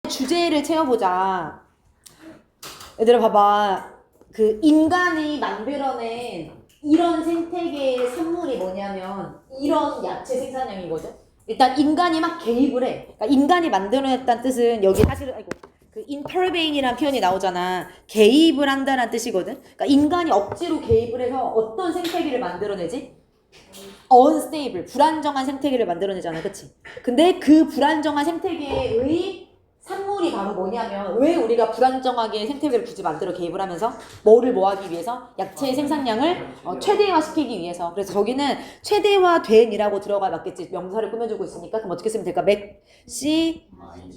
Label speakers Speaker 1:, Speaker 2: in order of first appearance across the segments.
Speaker 1: 주제를 채워보자. 얘들아 봐봐. 그 인간이 만들어낸 이런 생태계의 산물이 뭐냐면 이런 야채 생산량이거든. 일단 인간이 막 개입을 해. 그러니까 인간이 만들어냈다는 뜻은 여기 사실은 그 intervene이라는 표현이 나오잖아. 개입을 한다는 뜻이거든. 그러니까 인간이 억지로 개입을 해서 어떤 생태계를 만들어내지? unstable, 불안정한 생태계를 만들어내잖아. 그치? 근데 그 불안정한 생태계의 산물이 바로 뭐냐면 왜 우리가 불안정하게 생태계를 굳이 만들어 개입을 하면서 뭐를 뭐하기 위해서? 야채의 생산량을 최대화시키기 위해서. 그래서 저기는 최대화된이라고 들어가 맞겠지. 명사를 꾸며주고 있으니까 그럼 어떻게 쓰면 될까?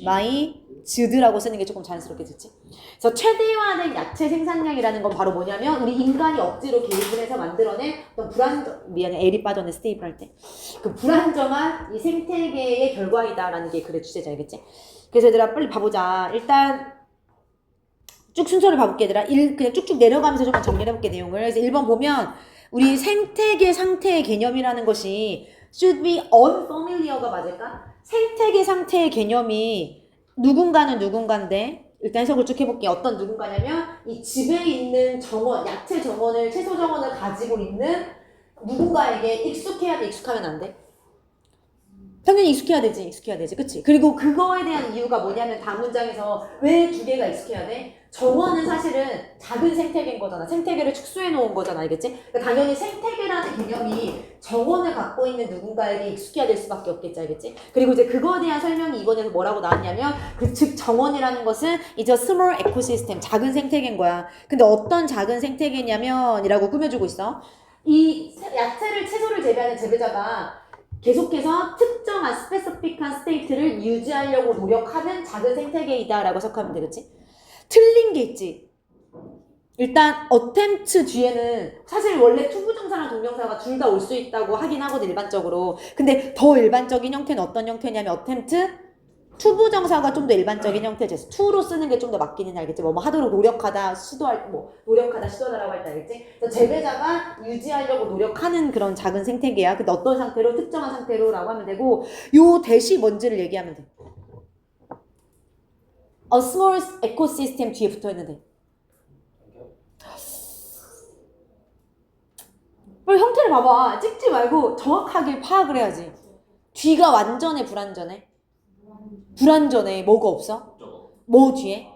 Speaker 1: maximize드라고 쓰는 게 조금 자연스럽게 듣지. 그래서 최대화된 야채 생산량이라는 건 바로 뭐냐면 우리 인간이 억지로 개입을 해서 만들어낸 어떤 미안해 에리 빠졌네 스테이플 할 때. 그 불안정한 이 생태계의 결과이다라는 게 글의 주제자 알겠지? 그래서 얘들아 빨리 봐보자. 일단 쭉 순서를 봐볼게 얘들아. 그냥 쭉쭉 내려가면서 좀 정리해볼게 내용을. 그래서 1번 보면 우리 생태계 상태의 개념이라는 것이 should be unfamiliar가 맞을까? 생태계 상태의 개념이 누군가는 누군가인데 일단 해석을 쭉 해볼게. 어떤 누군가냐면 이 집에 있는 정원, 야채 정원을, 채소 정원을 가지고 있는 누군가에게 익숙해야 돼, 익숙하면 안 돼? 당연히 익숙해야 되지, 그치? 그리고 그거에 대한 이유가 뭐냐면 다음 문장에서 왜 두 개가 익숙해야 돼? 정원은 사실은 작은 생태계인 거잖아. 생태계를 축소해 놓은 거잖아, 알겠지? 그러니까 당연히 생태계라는 개념이 정원을 갖고 있는 누군가에게 익숙해야 될 수밖에 없겠지, 알겠지? 그리고 이제 그거에 대한 설명이 이번에는 뭐라고 나왔냐면 즉 정원이라는 것은 이제 small ecosystem, 작은 생태계인 거야. 근데 어떤 작은 생태계냐면 이라고 꾸며주고 있어. 이 야채를, 채소를 재배하는 재배자가 계속해서 특정한 스페시픽한 스테이트를 유지하려고 노력하는 작은 생태계이다라고 해석하면 되겠지? 틀린 게 있지. 일단 attempt 뒤에는 사실 원래 투부정사랑 동명사가 둘 다 올 수 있다고 하긴 하거든 일반적으로. 근데 더 일반적인 형태는 어떤 형태냐면 attempt 투부정사가 좀 더 일반적인 형태지. to로 쓰는 게 좀 더 맞기는 알겠지. 뭐 하도록 노력하다, 노력하다, 시도하다라고 할 때 알겠지. 그래서 재배자가 유지하려고 노력하는 그런 작은 생태계야. 근데 어떤 상태로? 특정한 상태로라고 하면 되고, 요 대시 뭔지를 얘기하면 돼. A small ecosystem 뒤에 붙어 있는데. 형태를 봐봐. 찍지 말고 정확하게 파악을 해야지. 뒤가 완전해, 불완전해? 불완전해. 뭐가 없어? 뭐 뒤에?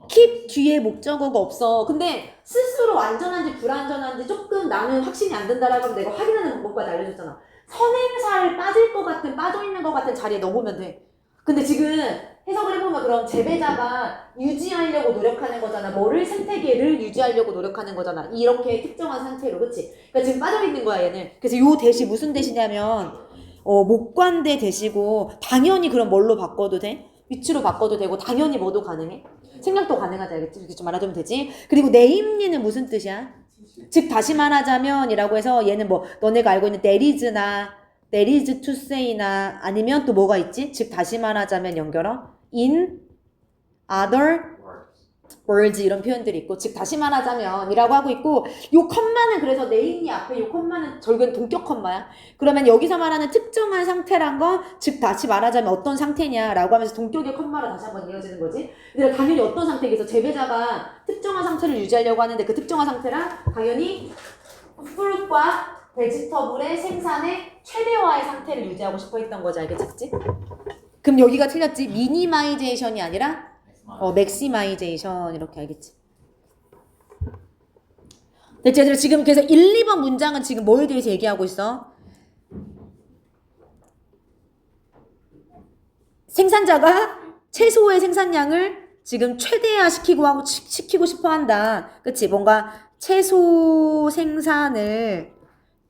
Speaker 1: keep 뒤에 목적어가 없어. 근데 스스로 완전한지 불완전한지 조금 나는 확신이 안 든다라고 하면 내가 확인하는 방법까지 알려줬잖아. 선행사를 빠져있는 것 같은 자리에 넣어보면 돼. 근데 지금 해석을 해보면 그럼 재배자가 유지하려고 노력하는 거잖아. 뭐를? 생태계를 유지하려고 노력하는 거잖아. 이렇게 특정한 상태로, 그치? 그러니까 지금 빠져있는 거야, 얘는. 그래서 요 대시 무슨 대시냐면 목관대 대시고 당연히 그럼 뭘로 바꿔도 돼? 위치로 바꿔도 되고 당연히 뭐도 가능해? 생략도 가능하지 알겠지? 이렇게 좀 알아두면 되지? 그리고 네임리는 무슨 뜻이야? 즉 다시 말하자면 이라고 해서 얘는 뭐 너네가 알고 있는 there is to say나 아니면 또 뭐가 있지? 즉 다시 말하자면 연결어 in other words 이런 표현들이 있고 즉 다시 말하자면 이라고 하고 있고 요 컴마는 그래서 네임리 앞에 요 컴마는 결국엔 동격 컴마야. 그러면 여기서 말하는 특정한 상태란 건 즉 다시 말하자면 어떤 상태냐라고 하면서 동격의 컴마로 다시 한번 이어지는 거지. 근데 당연히 어떤 상태겠어? 재배자가 특정한 상태를 유지하려고 하는데 그 특정한 상태란 당연히 fruit과 베지터블의 생산의 최대화의 상태를 유지하고 싶어 했던 거지. 알겠지? 그럼 여기가 틀렸지? 미니마이제이션이 아니라 맥시마이제이션 이렇게 알겠지? 됐지? 얘들아 지금 그래서 1, 2번 문장은 지금 뭐에 대해서 얘기하고 있어? 생산자가 최소의 생산량을 지금 시키고 싶어 한다. 그치? 뭔가 채소 생산을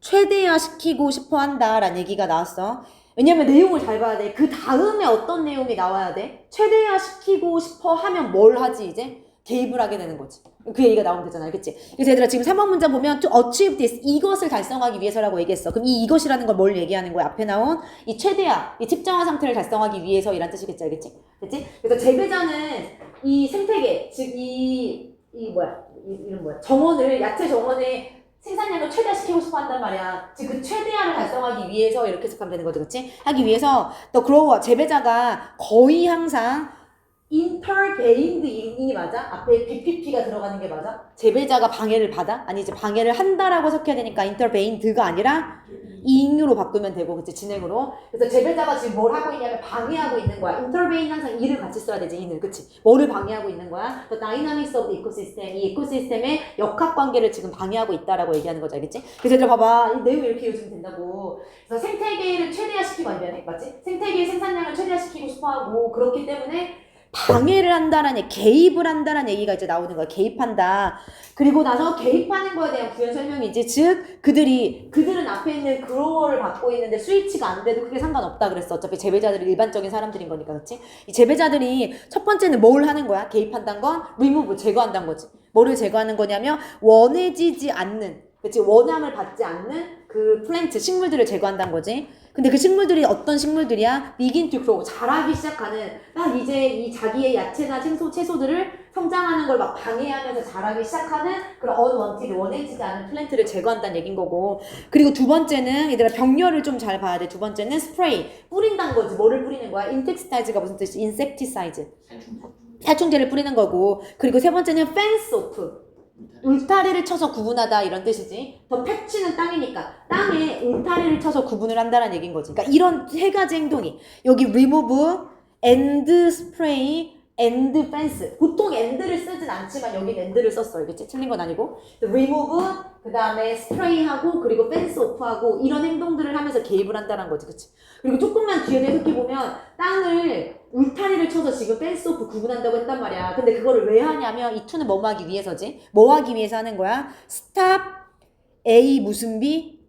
Speaker 1: 최대화시키고 싶어 한다라는 얘기가 나왔어. 왜냐면 내용을 잘 봐야 돼. 그 다음에 어떤 내용이 나와야 돼? 최대화시키고 싶어 하면 뭘 하지 이제? 개입을 하게 되는 거지. 그 얘기가 나오면 되잖아. 알겠지? 그래서 얘들아 지금 3번 문장 보면 to achieve this 이것을 달성하기 위해서라고 얘기했어. 그럼 이것이라는 걸 뭘 얘기하는 거야? 앞에 나온 이 최대화, 이 특정한 상태를 달성하기 위해서 이란 뜻이겠지. 알겠지? 됐지? 그래서 재배자는 이 생태계, 즉 이름 뭐야? 정원을, 야채 정원에 생산량을 최대화시키고 싶어 한단 말이야. 즉 그 최대화를 달성하기 위해서 이렇게 해석하면 되는 거지, 그렇지? 하기 위해서 the grower 재배자가 거의 항상 intervened이 맞아? 앞에 BPP가 들어가는 게 맞아? 재배자가 방해를 받아? 아니 이제 방해를 한다라고 섞여야 되니까 intervened가 아니라 ing으로 바꾸면 되고 그치 진행으로. 그래서 재배자가 지금 뭘 하고 있냐면 방해하고 있는 거야. intervene 항상 이를 같이 써야 되지 이는 그치? 뭐를 방해하고 있는 거야? The dynamics of the ecosystem 이 에코시스템의 역학관계를 지금 방해하고 있다라고 얘기하는 거죠 알겠지? 그래서 얘들아 봐봐 이 내용이 이렇게 요즘 된다고. 그래서 생태계를 최대화시키고 안 되네 맞지? 생태계의 생산량을 최대화시키고 싶어하고 그렇기 때문에 방해를 한다라는 개입을 한다라는 얘기가 이제 나오는 거야. 개입한다. 그리고 나서 개입하는 거에 대한 부연 설명이지. 즉 그들은 앞에 있는 그로어를 받고 있는데 스위치가 안 돼도 크게 상관없다 그랬어. 어차피 재배자들이 일반적인 사람들인 거니까 그렇지? 이 재배자들이 첫 번째는 뭘 하는 거야? 개입한다는 건 remove 제거한다는 거지. 뭐를 제거하는 거냐면 원해지지 않는 그치? 원함을 받지 않는 그 플랜트 식물들을 제거한다는 거지. 근데 그 식물들이 어떤 식물들이야? begin to grow 자라기 시작하는 딱 이제 이 자기의 야채나 채소들을 성장하는 걸 막 방해하면서 자라기 시작하는 그런 unwanted 원해지지 않은 플랜트를 제거한다는 얘긴 거고. 그리고 두 번째는 얘들아 병렬을 좀 잘 봐야 돼. 두 번째는 스프레이 뿌린다는 거지. 뭐를 뿌리는 거야? insecticide가 무슨 뜻이? insecticide 살충제를 뿌리는 거고. 그리고 세 번째는 fence off 울타리를 쳐서 구분하다 이런 뜻이지. 더 패치는 땅이니까 땅에 울타리를 쳐서 구분을 한다는 얘기인 거지. 그러니까 이런 세 가지 행동이 여기 remove, and spray, and fence 보통 and를 쓰진 않지만 여긴 and를 썼어. 알겠지? 틀린 건 아니고 remove 그 다음에 spray하고 그리고 fence off하고 이런 행동들을 하면서 개입을 한다는 거지. 그치? 그리고 조금만 뒤에 해석해 보면 땅을 울타리를 쳐서 지금 fence off 구분한다고 했단 말이야. 근데 그거를 왜 하냐면 이 투는 뭐 하기 위해서지? 뭐 하기 위해서 하는 거야? stop A 무슨 B?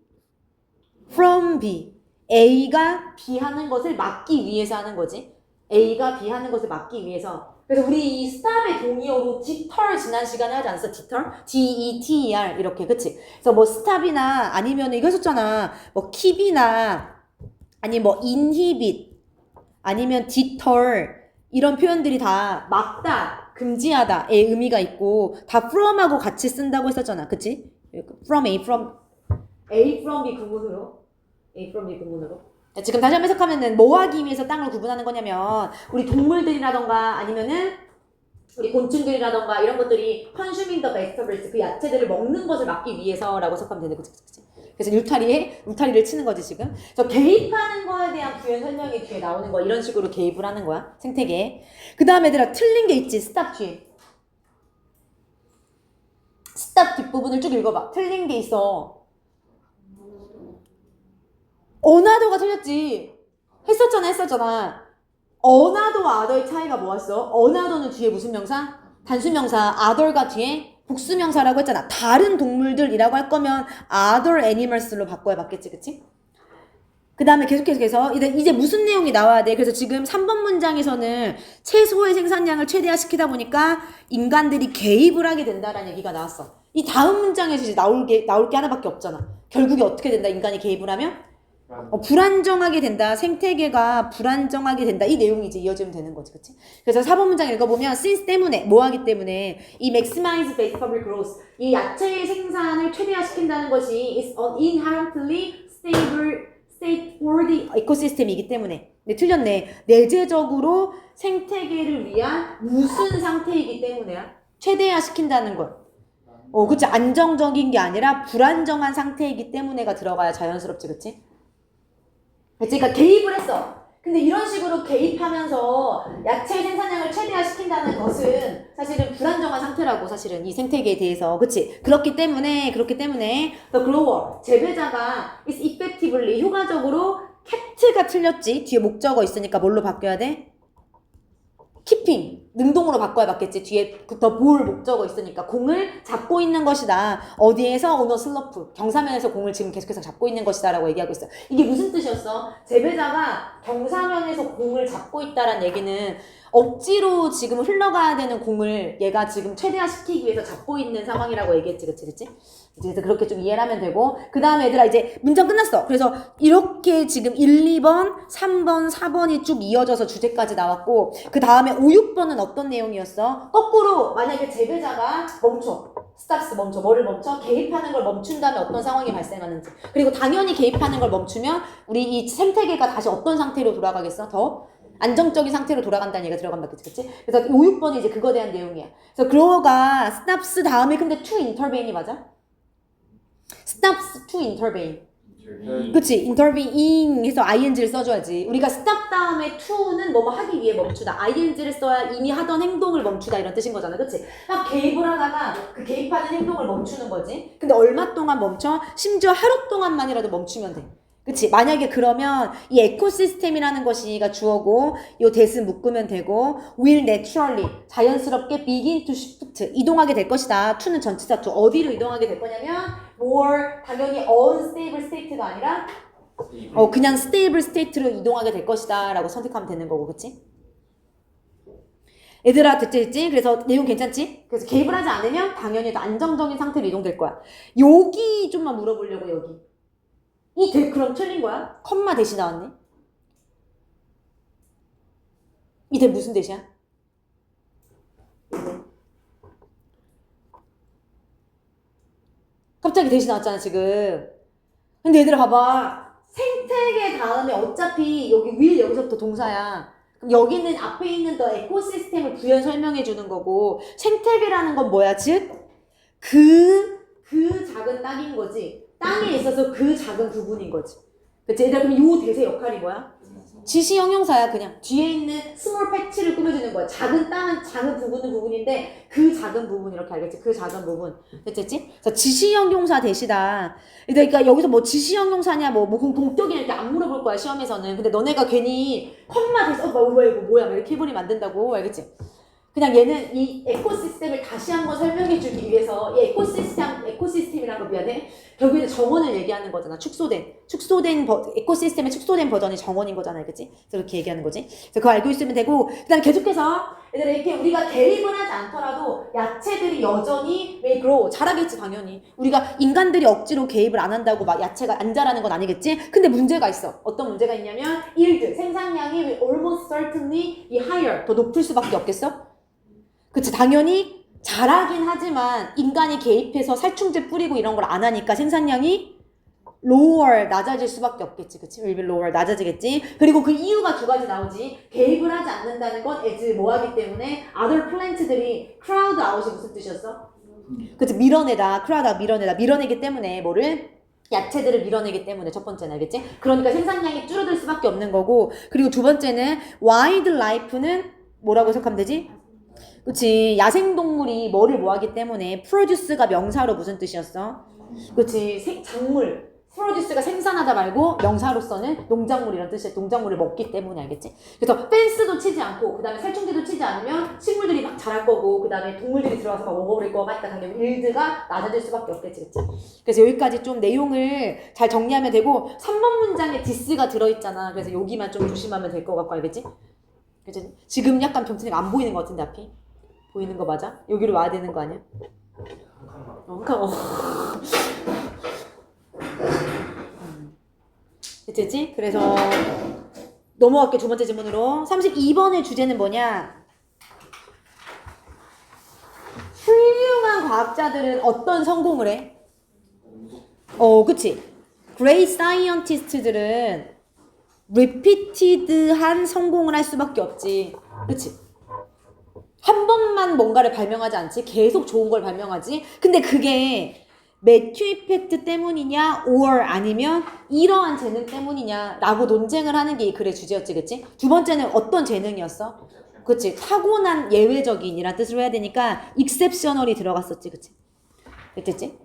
Speaker 1: from B A가 B 하는 것을 막기 위해서 하는 거지. A가 B 하는 것을 막기 위해서. 그래서 우리 이 stop의 동의어로 deter 지난 시간에 하지 않았어? deter? D-E-T-E-R 이렇게 그치? 그래서 뭐 stop이나 아니면 이거 했었잖아. 뭐 keep이나 아니 뭐 inhibit 아니면 deter 이런 표현들이 다 막다, 금지하다의 의미가 있고 다 from하고 같이 쓴다고 했었잖아. 그치? from A, from B 구문으로 A from B 구문으로 지금 다시 한번 해석하면은 뭐 하기 위해서 땅을 구분하는 거냐면 우리 동물들이라던가 아니면은 우리 곤충들이라던가 이런 것들이 consuming the vegetables 그 야채들을 먹는 것을 막기 위해서라고 해석하면 되는 거지. 그치? 그래서 울타리를 치는 거지 지금. 그래서 개입하는 거에 대한 부연 설명이 뒤에 나오는 거 이런 식으로 개입을 하는 거야 생태계에. 그 다음에 얘들아 틀린 게 있지 stop 뒤에. stop 뒷부분을 쭉 읽어봐. 틀린 게 있어. 어나더가 틀렸지. 했었잖아. 어나더와 other의 차이가 뭐였어? 어나더는 뒤에 무슨 명사? 단수명사. other가 뒤에 복수명사라고 했잖아. 다른 동물들이라고 할 거면 other animals로 바꿔야 맞겠지, 그치? 그 다음에 계속해서 이제 무슨 내용이 나와야 돼? 그래서 지금 3번 문장에서는 채소의 생산량을 최대화시키다 보니까 인간들이 개입을 하게 된다라는 얘기가 나왔어. 이 다음 문장에서 이제 나올 게 하나밖에 없잖아. 결국에 어떻게 된다? 인간이 개입을 하면? 불안정하게 된다. 생태계가 불안정하게 된다. 이 내용이 이제 이어지면 되는 거지. 그치? 그래서 4번 문장 읽어보면 since 때문에 뭐 하기 때문에 이 maximize vegetable growth 이 야채의 생산을 최대화시킨다는 것이 is an inherently stable state for the ecosystem이기 때문에. 네, 틀렸네. 내재적으로 생태계를 위한 무슨 상태이기 때문에야? 최대화시킨다는 것. 그치? 안정적인 게 아니라 불안정한 상태이기 때문에가 들어가야 자연스럽지. 그치? 그러니까 개입을 했어. 근데 이런 식으로 개입하면서 야채 생산량을 최대화시킨다는 것은 사실은 불안정한 상태라고 사실은 이 생태계에 대해서 그치? 그렇기 때문에 the grower 재배자가 is effectively 효과적으로 capt가 틀렸지. 뒤에 목적어 있으니까 뭘로 바뀌어야 돼? keeping 능동으로 바꿔야 맞겠지. 뒤에 더 볼 목적어 있으니까 공을 잡고 있는 것이다. 어디에서? 오너 슬러프 경사면에서 공을 지금 계속해서 잡고 있는 것이다 라고 얘기하고 있어. 이게 무슨 뜻이었어? 재배자가 경사면에서 공을 잡고 있다란 얘기는 억지로 지금 흘러가야 되는 공을 얘가 지금 최대화시키기 위해서 잡고 있는 상황이라고 얘기했지. 그치? 그래서 그렇게 좀 이해를 하면 되고 그 다음에 얘들아 이제 문장 끝났어. 그래서 이렇게 지금 1, 2번, 3번, 4번이 쭉 이어져서 주제까지 나왔고 그 다음에 5, 6번은 어떤 내용이었어? 거꾸로 만약에 재배자가 스탑스 멈춰. 뭐를 멈춰? 개입하는 걸 멈춘 다음에 어떤 상황이 발생하는지. 그리고 당연히 개입하는 걸 멈추면 우리 이 생태계가 다시 어떤 상태로 돌아가겠어? 더 안정적인 상태로 돌아간다는 얘기가 들어간다. 그치? 그래서 5, 6번이 이제 그거에 대한 내용이야. 그래서 그거가 stops 다음에 근데 to intervene이 맞아? stops to intervene. 그치? intervene 해서 ing를 써줘야지. 우리가 stop 다음에 to는 뭐뭐 하기 위해 멈추다. ing를 써야 이미 하던 행동을 멈추다 이런 뜻인 거잖아. 그치? 막 개입을 하다가 그 개입하는 행동을 멈추는 거지. 근데 얼마 동안 멈춰? 심지어 하루 동안만이라도 멈추면 돼. 그치? 만약에 그러면 이 에코시스템이라는 것이가 주어고 요 that은 묶으면 되고 will naturally 자연스럽게 begin to shift 이동하게 될 것이다. to는 전치사 to 어디로 이동하게 될 거냐면 more 당연히 unstable state가 아니라 그냥 stable state로 이동하게 될 것이다 라고 선택하면 되는 거고 그치? 얘들아 됐지? 그래서 내용 괜찮지? 그래서 개입을 하지 않으면 당연히 더 안정적인 상태로 이동될 거야. 여기 좀만 물어보려고 여기 이 대 그럼 틀린 거야? 컴마 대시 나왔네? 이 대 무슨 대시야? 갑자기 대시 나왔잖아 지금. 근데 얘들아 봐봐. 생태계 다음에 어차피 여기 will 여기서부터 동사야. 그럼 여기는 앞에 있는 더 에코시스템을 부연 설명해 주는 거고 생태계라는 건 뭐야? 즉 그 작은 땅인 거지. 땅에 있어서 그 작은 부분인 거지. 그치? 얘들아 그럼 요 대세 역할이 뭐야? 지시 형용사야 그냥. 뒤에 있는 스몰 팩트를 꾸며주는 거야. 작은 땅은 작은 부분은 부분인데 그 작은 부분 이렇게 알겠지? 그 작은 부분. 됐지? 그래서 지시 형용사 대시다. 그러니까 여기서 뭐 지시 형용사냐 뭐 동격이냐 이렇게 안 물어볼 거야 시험에서는. 근데 너네가 괜히 컴마 대시 뭐야 이거 뭐야 이렇게 해버리면 안 된다고 알겠지? 그냥 얘는 이 에코시스템을 다시 한번 설명해 주기 위해서 이 에코시스템이라는 거 미안해. 결국에는 정원을 얘기하는 거잖아. 축소된 에코시스템의 축소된 버전이 정원인 거잖아. 그치? 그래서 그렇게 얘기하는 거지. 그래서 그거 알고 있으면 되고 그 다음에 계속해서 얘들아 이렇게 우리가 개입을 하지 않더라도 야채들이 여전히 may grow 자라겠지 당연히. 우리가 인간들이 억지로 개입을 안 한다고 막 야채가 안 자라는 건 아니겠지? 근데 문제가 있어. 어떤 문제가 있냐면 yield 생산량이 almost certainly be higher 더 높을 수밖에 없겠어? 그치 당연히 잘하긴 하지만 인간이 개입해서 살충제 뿌리고 이런 걸 안 하니까 생산량이 lower 낮아질 수밖에 없겠지. 그치? will be lower 낮아지겠지. 그리고 그 이유가 두 가지 나오지. 개입을 하지 않는다는 건 as 뭐 하기 때문에 other plant들이 crowd out이 무슨 뜻이었어? 그치? 밀어내다. crowd out 밀어내기 때문에 뭐를? 야채들을 밀어내기 때문에 첫 번째는 알겠지? 그러니까 생산량이 줄어들 수밖에 없는 거고 그리고 두 번째는 wildlife는 뭐라고 해석하면 되지? 그치 야생동물이 뭐를 뭐하기 때문에 produce가 명사로 무슨 뜻이었어? 그치 작물 produce가 생산하다 말고 명사로서는 농작물이라는 뜻이야. 농작물을 먹기 때문에 알겠지? 그래서 펜스도 치지 않고 그 다음에 살충제도 치지 않으면 식물들이 막 자랄 거고 그 다음에 동물들이 들어와서 막 먹어버릴 거가 있다. 당연히 일드가 낮아질 수밖에 없겠지. 그치? 그래서 여기까지 좀 내용을 잘 정리하면 되고 3번 문장에 디스가 들어있잖아. 그래서 여기만 좀 조심하면 될 것 같고 알겠지? 그치? 지금 약간 병튼이가 안 보이는 것 같은데 앞이? 보이는 거 맞아? 여기로 와야 되는 거 아니야? 됐지? 그래서 넘어갈게 두 번째 질문으로 32번의 주제는 뭐냐? 훌륭한 과학자들은 어떤 성공을 해? 그치? Great scientist들은 repeated한 성공을 할 수밖에 없지. 그치? 한 번만 뭔가를 발명하지 않지? 계속 좋은 걸 발명하지? 근데 그게 매튜 이펙트 때문이냐 or 아니면 이러한 재능 때문이냐 라고 논쟁을 하는 게 이 글의 주제였지. 그치? 두 번째는 어떤 재능이었어? 그치? 타고난 예외적인 이란 뜻으로 해야 되니까 exceptional이 들어갔었지. 그치? 됐지?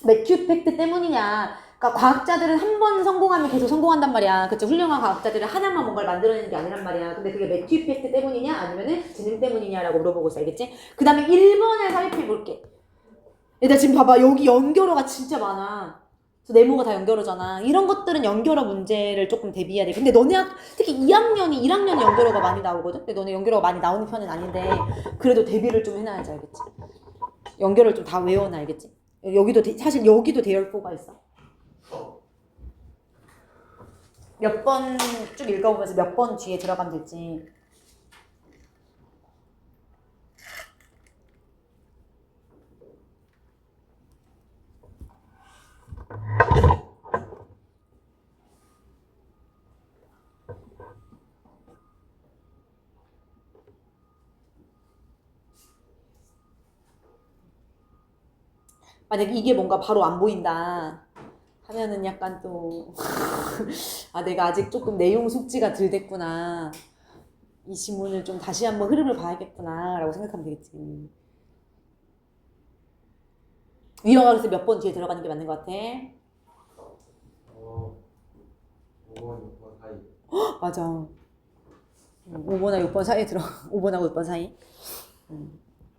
Speaker 1: 매튜 이펙트 때문이냐 그러니까 과학자들은 한 번 성공하면 계속 성공한단 말이야. 그치? 훌륭한 과학자들은 하나만 뭔가를 만들어내는 게 아니란 말이야. 근데 그게 매튜 이펙트 때문이냐 아니면은 재능 때문이냐라고 물어보고 있어. 알겠지? 그 다음에 1번을 살펴볼게. 얘들아 지금 봐봐. 여기 연결어가 진짜 많아. 그래서 네모가 다 연결어잖아. 이런 것들은 연결어 문제를 조금 대비해야 돼. 근데 너네 특히 2학년이 1학년에 연결어가 많이 나오거든? 근데 너네 연결어가 많이 나오는 편은 아닌데 그래도 대비를 좀 해놔야지. 알겠지? 연결어를 좀 다 외워놔. 알겠지? 여기도 사실 여기도 대열보가 있어. 몇 번 쭉 읽어보면서 몇 번 뒤에 들어가면 될지. 만약 이게 뭔가 바로 안 보인다 하면은 약간 또 아 내가 아직 조금 내용 숙지가 덜 됐구나. 이 지문을 좀 다시 한번 흐름을 봐야겠구나 라고 생각하면 되겠지. 위어가 그래서 몇 번 뒤에 들어가는 게 맞는 것 같아?
Speaker 2: 5번, 6번 사이.
Speaker 1: 맞아. 5번하고 6번 사이에 들어. 5번하고 6번 사이.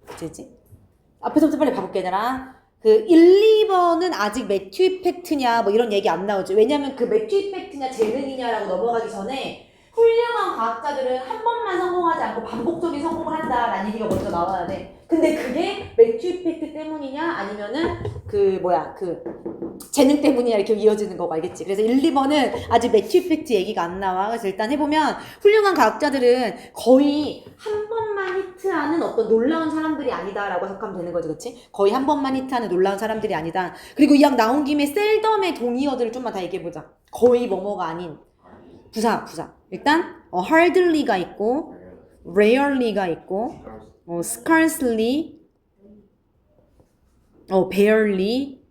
Speaker 1: 그치? 앞에서부터 빨리 봐볼게, 얘들아. 그 1, 2번은 아직 매튜 이펙트냐 뭐 이런 얘기 안 나오죠. 왜냐면 그 매튜 이펙트냐 재능이냐라고 넘어가기 전에 훌륭한 과학자들은 한 번만 성공하지 않고 반복적인 성공을 한다라는 얘기가 먼저 나와야 돼. 근데 그게 매튜 이펙트 때문이냐 아니면은 그 재능 때문이냐 이렇게 이어지는 거고 알겠지? 그래서 1, 2번은 아직 매튜 이펙트 얘기가 안 나와. 그래서 일단 해보면 훌륭한 과학자들은 거의 한 번만 히트하는 어떤 놀라운 사람들이 아니다라고 생각하면 되는 거지, 그렇지? 거의 한 번만 히트하는 놀라운 사람들이 아니다. 그리고 이 약 나온 김에 셀덤의 동의어들을 좀만 다 얘기해보자. 거의 뭐뭐가 아닌 부사. 일단 hardly가 있고 rarely가 있고 scarcely, barely,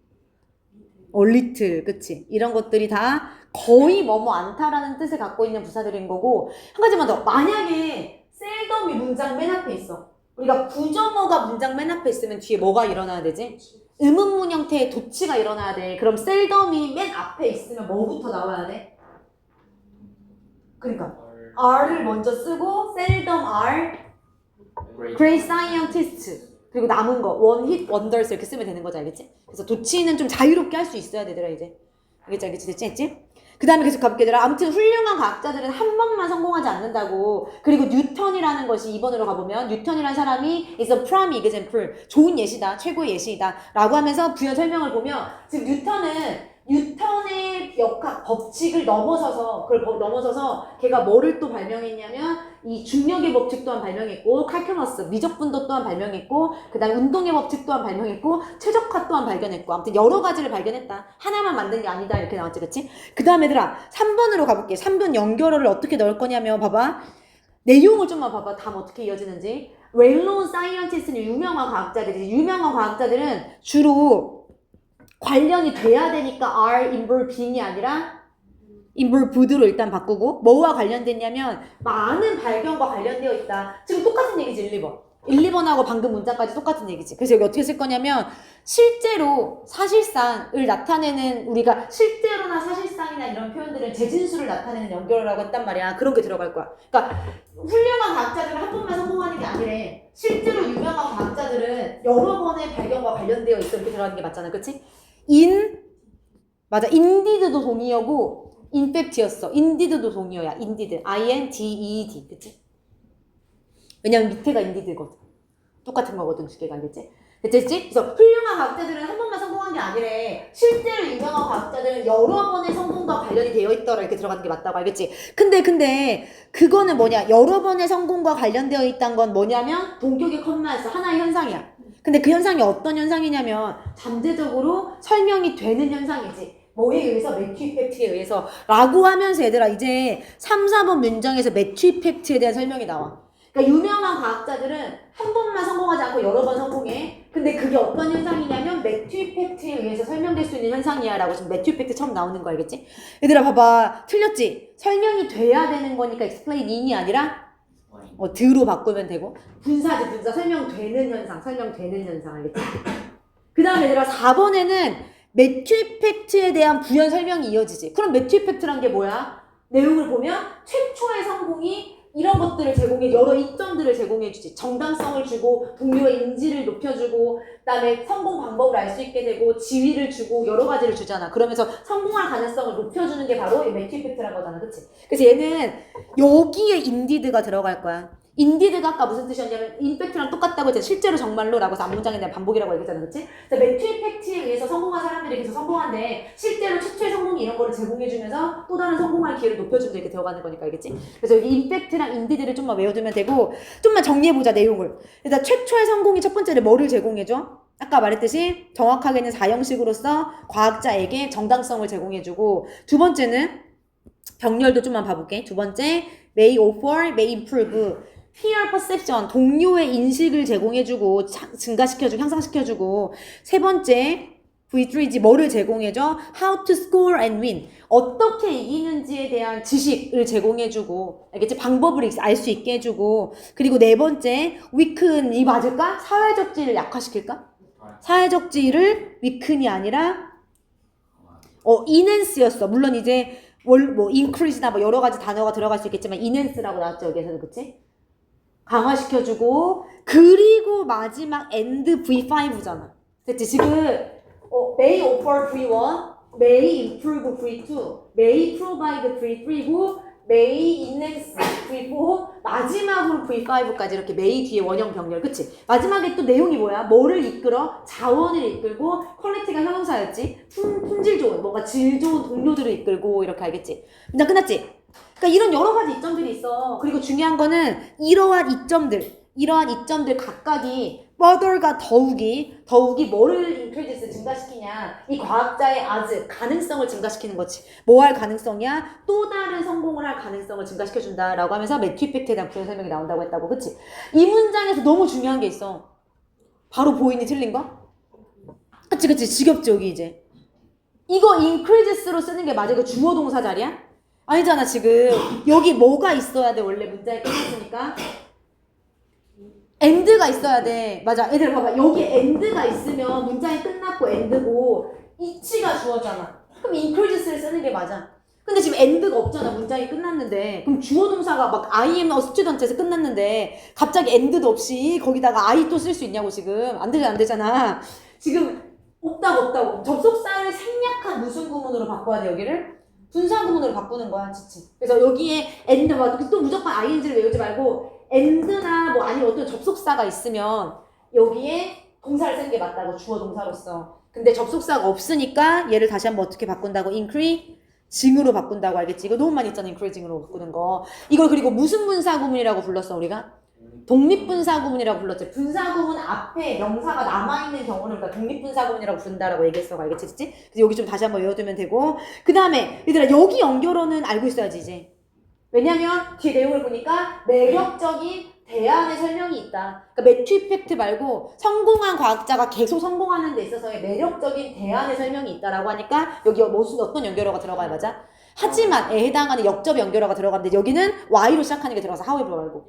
Speaker 1: little, 그치? 이런 것들이 다 거의 뭐뭐 않다라는 뜻을 갖고 있는 부사들인 거고 한 가지만 더. 만약에 셀덤이 문장 맨 앞에 있어. 우리가 부정어가 문장 맨 앞에 있으면 뒤에 뭐가 일어나야 되지? 의문문 형태의 도치가 일어나야 돼. 그럼 셀덤이 맨 앞에 있으면 뭐부터 나와야 돼? 그러니까 R를 먼저 쓰고 seldom are great scientist 그리고 남은 거 one hit wonders 이렇게 쓰면 되는 거지 알겠지? 그래서 도치는 좀 자유롭게 할 수 있어야 되더라 이제 알겠지? 됐지? 그 다음에 계속 가볼게 얘들아. 아무튼 훌륭한 과학자들은 한 번만 성공하지 않는다고. 그리고 뉴턴이라는 것이 2번으로 가보면 뉴턴이라는 사람이 is a prime example 좋은 예시다 최고의 예시이다 라고 하면서 부연 설명을 보면 지금 뉴턴의 역학 법칙을 넘어서서 걔가 뭐를 또 발명했냐면 이 중력의 법칙 또한 발명했고 칼큘러스 미적분도 또한 발명했고 그 다음에 운동의 법칙 또한 발명했고 최적화 또한 발견했고 아무튼 여러 가지를 발견했다. 하나만 만든 게 아니다 이렇게 나왔지 그치? 그 다음에 얘들아 3번으로 가볼게. 3번 연결어를 어떻게 넣을 거냐면 봐봐 내용을 좀만 봐봐. 다음 어떻게 이어지는지. well-known scientist는 유명한 과학자들이지. 유명한 과학자들은 주로 관련이 돼야 되니까 are involveding이 아니라 involved로 일단 바꾸고 뭐와 관련됐냐면 많은 발견과 관련되어 있다. 지금 똑같은 얘기지 1, 2번. 1, 2번하고 방금 문장까지 똑같은 얘기지. 그래서 여기 어떻게 쓸 거냐면 실제로 사실상을 나타내는 우리가 실제로나 사실상이나 이런 표현들은 재진수를 나타내는 연결어라고 했단 말이야. 그런 게 들어갈 거야. 그러니까 훌륭한 과학자들은 한 번만 성공하는 게 아니래. 실제로 유명한 과학자들은 여러 번의 발견과 관련되어 있어 이렇게 들어가는 게 맞잖아. 그치? 맞아. indeed도 동의어고 in fact였어. indeed도 동의어야. indeed. I-N-D-E-D. 그치? 왜냐면 밑에가 indeed거든. 똑같은 거거든. 두 개가 알겠지? 됐지? 그래서 훌륭한 과학자들은 한 번만 성공한 게 아니래. 실제로 유명한 과학자들은 여러 번의 성공과 관련이 되어 있더라. 이렇게 들어가는 게 맞다고 알겠지? 근데 그거는 뭐냐? 여러 번의 성공과 관련되어 있다는 건 뭐냐면 동격의 컴마에서 하나의 현상이야. 근데 그 현상이 어떤 현상이냐면 잠재적으로 설명이 되는 현상이지. 뭐에 의해서? 매튜 이펙트에 의해서 라고 하면서 얘들아 이제 3, 4번 문장에서 매튜 이펙트에 대한 설명이 나와. 그러니까 유명한 과학자들은 한 번만 성공하지 않고 여러 번 성공해. 근데 그게 어떤 현상이냐면 매튜 이펙트에 의해서 설명될 수 있는 현상이야 라고 지금 매튜 이펙트 처음 나오는 거 알겠지? 얘들아 봐봐 틀렸지? 설명이 돼야 되는 거니까 explain in이 아니라 드로 바꾸면 되고 분사지 분사 설명되는 현상 알겠지? 그 다음에 얘들아 4번에는 매튜 이펙트에 대한 부연 설명이 이어지지. 그럼 매튜 이펙트란 게 뭐야? 내용을 보면 최초의 성공이 이런 것들을 제공해 여러 이점들을 제공해주지. 정당성을 주고 동료의 인지를 높여주고 그다음에 성공 방법을 알 수 있게 되고 지위를 주고 여러 가지를 주잖아. 그러면서 성공할 가능성을 높여주는 게 바로 이 매튜 이펙트라는 거잖아. 그치? 그래서 얘는 여기에 인디드가 들어갈 거야. 인디드가 아까 무슨 뜻이었냐면 인펙트랑 똑같다고 했잖아. 실제로 정말로 라고 해서 앞문장에 대한 반복이라고 얘기했잖아. 그치? 그래서 매튜 이펙트에 의해서 성공한 사람들이 계속 성공한데 실제로 최초의 성공이 이런 거를 제공해주면서 또 다른 성공할 기회를 높여주면서 이렇게 되어가는 거니까 알겠지? 그래서 여기 인펙트랑 인디드를 좀만 외워두면 되고 좀만 정리해보자 내용을. 일단 최초의 성공이 첫 번째로 뭐를 제공해줘? 아까 말했듯이 정확하게는 4형식으로서 과학자에게 정당성을 제공해주고 두 번째는 병렬도 좀만 봐볼게. 두 번째 may offer, may improve peer perception, 동료의 인식을 제공해주고 증가시켜주고 향상시켜주고 세 번째 V3G 뭐를 제공해줘? How to score and win. 어떻게 이기는지에 대한 지식을 제공해주고 알겠지? 방법을 알 수 있게 해주고 그리고 네 번째 weaken 이 맞을까? 사회적 지위를 약화시킬까? 사회적 지위를 weaken이 아니라 enhance였어. 물론 이제 뭐 increase나 뭐 여러 가지 단어가 들어갈 수 있겠지만 enhance라고 나왔죠 여기에서는 그치? 강화시켜주고 그리고 마지막 end V5잖아. 됐지? 지금 may offer V1, may improve V2, may provide V3고 may enhance V4 마지막으로 V5까지 이렇게 may 뒤에 원형 병렬 그치? 마지막에 또 내용이 뭐야? 뭐를 이끌어? 자원을 이끌고 퀄리티가 형용사였지? 품질 좋은 뭔가 질 좋은 동료들을 이끌고 이렇게 알겠지? 문장 끝났지? 그러니까 이런 여러 가지 이점들이 있어. 그리고 중요한 거는 이러한 이점들 각각이 further가 더욱이 뭐를 increases 증가시키냐 이 과학자의 as 가능성을 증가시키는 거지. 뭐 할 가능성이야? 또 다른 성공을 할 가능성을 증가시켜준다 라고 하면서 매튜 이펙트에 대한 부연 설명이 나온다고 했다고 그치? 이 문장에서 너무 중요한 게 있어. 바로 보이니 틀린 거? 그치 지겹지 여기 이제 이거 increases로 쓰는 게 맞아? 이거 주어 동사 자리야? 아니잖아 지금 여기 뭐가 있어야 돼 원래 문장이 끝났으니까 end가 있어야 돼. 맞아. 얘들 봐봐. 여기 end가 있으면 문장이 끝났고 end고 이치가 주어잖아. 그럼 increases를 쓰는 게 맞아. 근데 지금 end가 없잖아. 문장이 끝났는데. 그럼 주어 동사가 막 I am a student에서 끝났는데 갑자기 end도 없이 거기다가 I 또 쓸 수 있냐고 지금. 안 되잖아. 지금 없다고. 접속사를 생략한 무슨 구문으로 바꿔야 돼 여기를? 분사 구문으로 바꾸는 거야. 지치. 그래서 여기에 end 또 무조건 ing를 외우지 말고 and나 뭐 아니면 어떤 접속사가 있으면 여기에 동사를 쓰는 게 맞다고 주어 동사로서. 근데 접속사가 없으니까 얘를 다시 한번 어떻게 바꾼다고? increasing으로 바꾼다고 알겠지? 이거 너무 많이 했잖아 increasing으로 바꾸는 거. 이걸 그리고 무슨 분사구문이라고 불렀어 우리가? 독립분사구문이라고 불렀지. 분사구문 앞에 명사가 남아있는 경우는 그러니까 독립분사구문이라고 부른다라고 얘기했어. 알겠지? 그래서 여기 좀 다시 한번 외워두면 되고 그 다음에 얘들아 여기 연결어는 알고 있어야지 이제. 왜냐면 뒤에 내용을 보니까 매력적인 대안의 설명이 있다. 그러니까 매튜 이펙트 말고 성공한 과학자가 계속 성공하는 데 있어서의 매력적인 대안의 설명이 있다라고 하니까 여기 무슨 어떤 연결어가 들어가야 맞아? 하지만에 해당하는 역접 연결어가 들어가는데 여기는 Y로 시작하는 게 들어가서 however 말고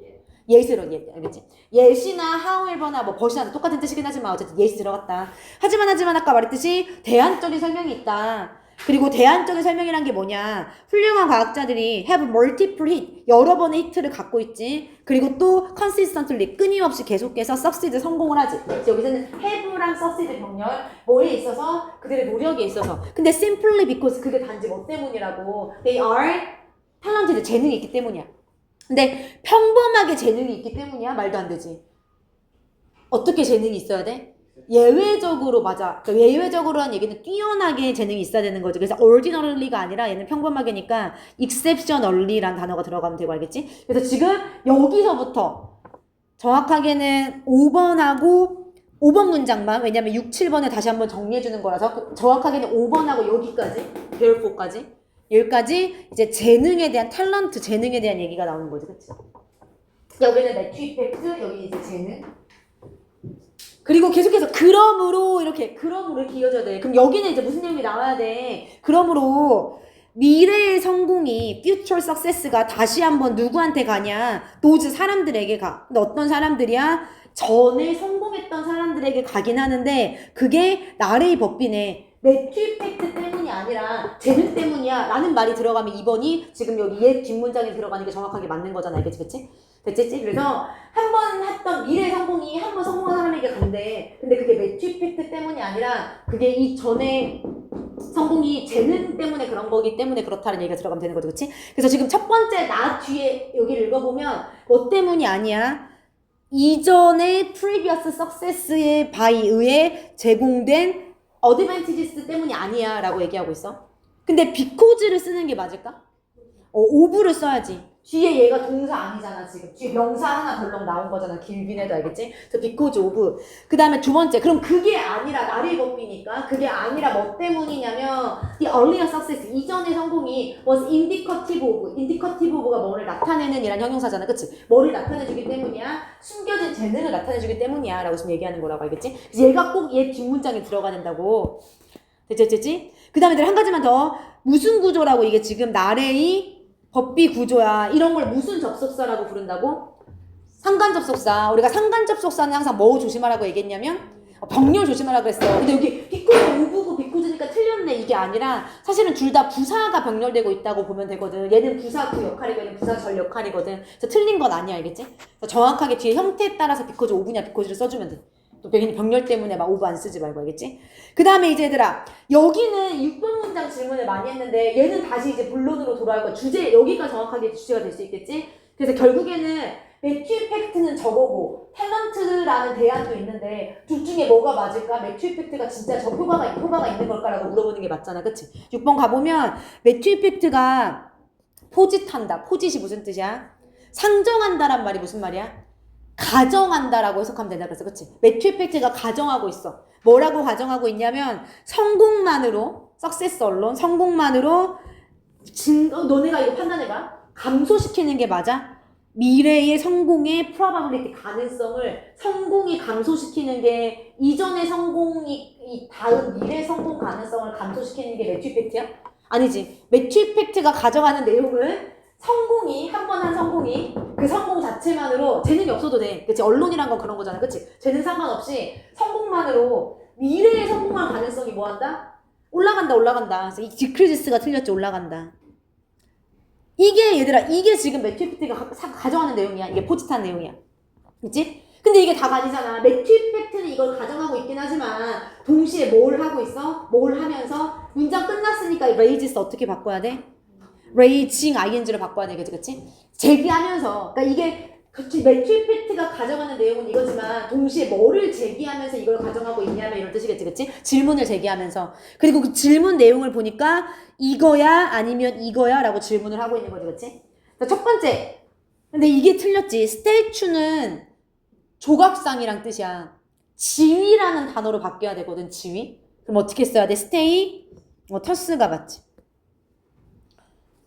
Speaker 1: yes로 알겠지? yes나 however나 뭐 but이나 똑같은 뜻이긴 하지만 어쨌든 yes 들어갔다. 하지만 아까 말했듯이 대안적인 설명이 있다. 그리고 대안적인 설명이란 게 뭐냐? 훌륭한 과학자들이 have multiple hit, 여러 번의 히트를 갖고 있지. 그리고 또 consistently, 끊임없이 계속해서 succeed, 성공을 하지. 여기서는 have랑 succeed 병렬, 뭐에 있어서? 그들의 노력에 있어서. 근데 simply because 그게 단지 뭐 때문이라고. They are talented, 재능이 있기 때문이야. 근데 평범하게 재능이 있기 때문이야? 말도 안 되지. 어떻게 재능이 있어야 돼? 예외적으로 맞아. 그러니까 예외적으로 한 얘기는 뛰어나게 재능이 있어야 되는 거지. 그래서 ordinary가 아니라 얘는 평범하게니까 exceptionally란 단어가 들어가면 되고 알겠지? 그래서 지금 여기서부터 정확하게는 5번 문장만 왜냐면 6, 7번을 다시 한번 정리해주는 거라서 정확하게는 5번하고 여기까지 베어포까지 여기까지 이제 재능에 대한 탤런트 재능에 대한 얘기가 나오는 거지. 그치? 여기는 매튜 이펙트 여기 이제 재능 그리고 계속해서 그러므로 이렇게 이어져야 돼. 그럼 여기는 이제 무슨 내용이 나와야 돼? 그러므로 미래의 성공이 future success가 다시 한번 누구한테 가냐? those 사람들에게 가. 근데 어떤 사람들이야? 전에 성공했던 사람들에게 가긴 하는데 그게 나레이 법비네. 매튜 이펙트 때문이 아니라 재능 때문이야 라는 말이 들어가면 2번이 지금 여기 옛 뒷문장에 들어가는 게 정확하게 맞는 거잖아. 알겠지? 그치? 됐지? 그래서 한 번 했던 미래 성공이 한 번 성공한 사람에게 간대. 근데 그게 매튜 이펙트 때문이 아니라 그게 이 전에 성공이 재능 때문에 그런 거기 때문에 그렇다는 얘기가 들어가면 되는 거죠. 그치? 그래서 지금 첫 번째 나 뒤에 여기를 읽어보면 뭐 때문이 아니야. 이전의 previous success에 의해 제공된 advantages 때문이 아니야 라고 얘기하고 있어. 근데 because를 쓰는 게 맞을까? of를 써야지. 뒤에 얘가 동사 아니잖아 지금. 뒤에 명사 하나 덜렁 나온 거잖아. 길빈에도 알겠지? 그래서 because of. 그 다음에 두 번째. 그럼 그게 아니라 나를 법비니까 그게 아니라 뭐 때문이냐면 the earlier success 이전의 성공이 was indicative of. indicative of가 뭐를 나타내는 이란 형용사잖아. 그치? 뭐를 나타내주기 때문이야? 숨겨진 재능을 나타내주기 때문이야 라고 지금 얘기하는 거라고 알겠지? 그래서 얘가 꼭 얘 뒷문장에 들어가야 된다고. 됐지? 그 다음에 한 가지만 더. 무슨 구조라고 이게 지금 나래의 법비 구조야. 이런 걸 무슨 접속사라고 부른다고? 상관접속사. 우리가 상관접속사는 항상 뭐 조심하라고 얘기했냐면 병렬 조심하라고 그랬어. 근데 여기 비코즈 오브고 비코즈니까 틀렸네 이게 아니라 사실은 둘 다 부사가 병렬되고 있다고 보면 되거든. 얘는 부사 그 역할이고 얘는 부사 절 역할이거든. 그래서 틀린 건 아니야 알겠지? 그래서 정확하게 뒤에 형태에 따라서 비코즈 오브냐 비코즈를 써주면 돼. 또 병렬 때문에 막 오브 안 쓰지 말고 알겠지? 그 다음에 이제 얘들아 여기는 6번 문장 질문을 많이 했는데 얘는 다시 이제 본론으로 돌아올 거야. 주제 여기가 정확하게 주제가 될 수 있겠지? 그래서 결국에는 매튜 이펙트는 저거고 탤런트라는 대안도 있는데 둘 중에 뭐가 맞을까? 매튜 이펙트가 진짜 저 효과가 있는 걸까라고 물어보는 게 맞잖아. 그치? 6번 가보면 매튜 이펙트가 포짓한다. 포짓이 무슨 뜻이야? 상정한다란 말이 무슨 말이야? 가정한다라고 해석하면 된다 그랬어. 그치? 매튜 이펙트가 가정하고 있어. 뭐라고 가정하고 있냐면 성공만으로 success alone 성공만으로 너네가 이거 판단해봐. 감소시키는 게 맞아? 미래의 성공의 probability 가능성을 성공이 감소시키는 게 이전의 성공이 다음 미래 성공 가능성을 감소시키는 게 매튜 이펙트야? 아니지. 매튜 이펙트가 가정하는 내용은 성공이 한 번 한 성공이 그 성공 자체만으로 재능이 없어도 돼. 그치? 언론이란 건 그런 거잖아. 그치? 재능 상관없이 성공만으로 미래에 성공할 가능성이 뭐 한다? 올라간다. 그래서 이 디크리지스가 틀렸지. 올라간다. 이게 얘들아 이게 지금 매튜 이펙트가 가정하는 내용이야. 이게 포짓한 내용이야. 그치? 근데 이게 다가 아니잖아. 매튜 이펙트는 이걸 가정하고 있긴 하지만 동시에 뭘 하고 있어? 뭘 하면서 문장 끝났으니까 레이지스 어떻게 바꿔야 돼? 레이징 ing를 바꿔야 되겠지, 그치? 제기하면서, 그러니까 이게 그치 매튜 이펙트가 가정하는 내용은 이거지만 동시에 뭐를 제기하면서 이걸 가정하고 있냐면 이런 뜻이겠지, 그치? 질문을 제기하면서 그리고 그 질문 내용을 보니까 이거야 아니면 이거야라고 질문을 하고 있는 거지, 그치? 첫 번째, 근데 이게 틀렸지. 스테이츄는 조각상이란 뜻이야. 지위라는 단어로 바뀌어야 되거든, 지위. 그럼 어떻게 써야 돼? 스테이, 터스가 맞지.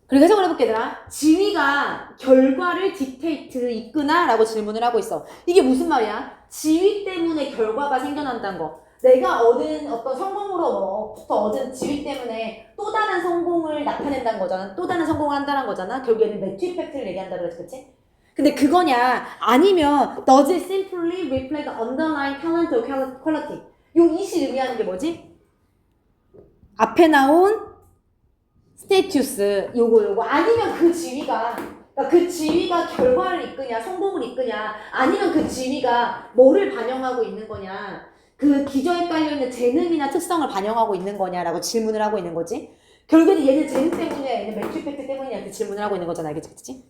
Speaker 1: 그리고 해석을 해볼게 얘들아. 지위가 결과를 딕테이트 이끄나? 라고 질문을 하고 있어. 이게 무슨 말이야? 지위 때문에 결과가 생겨난다는 거. 내가 얻은 어떤 성공으로부터 얻은 지위 때문에 또 다른 성공을 나타낸다는 거잖아. 또 다른 성공을 한다는 거잖아. 결국에는 매튜 이펙트를 얘기한다 그랬지, 그치? 근데 그거냐? 아니면 does it simply reflect underlying talent or quality? 요 이시 의미하는 게 뭐지? 앞에 나온 스테이투스 요거 아니면 그 지위가 그러니까 그 지위가 결과를 이끄냐 성공을 이끄냐 아니면 그 지위가 뭐를 반영하고 있는 거냐 그 기저에 깔려있는 재능이나 특성을 반영하고 있는 거냐라고 질문을 하고 있는 거지. 결국에는 얘는 재능 때문에 얘는 매튜 이펙트 때문이야 이렇게 질문을 하고 있는 거잖아. 알겠지?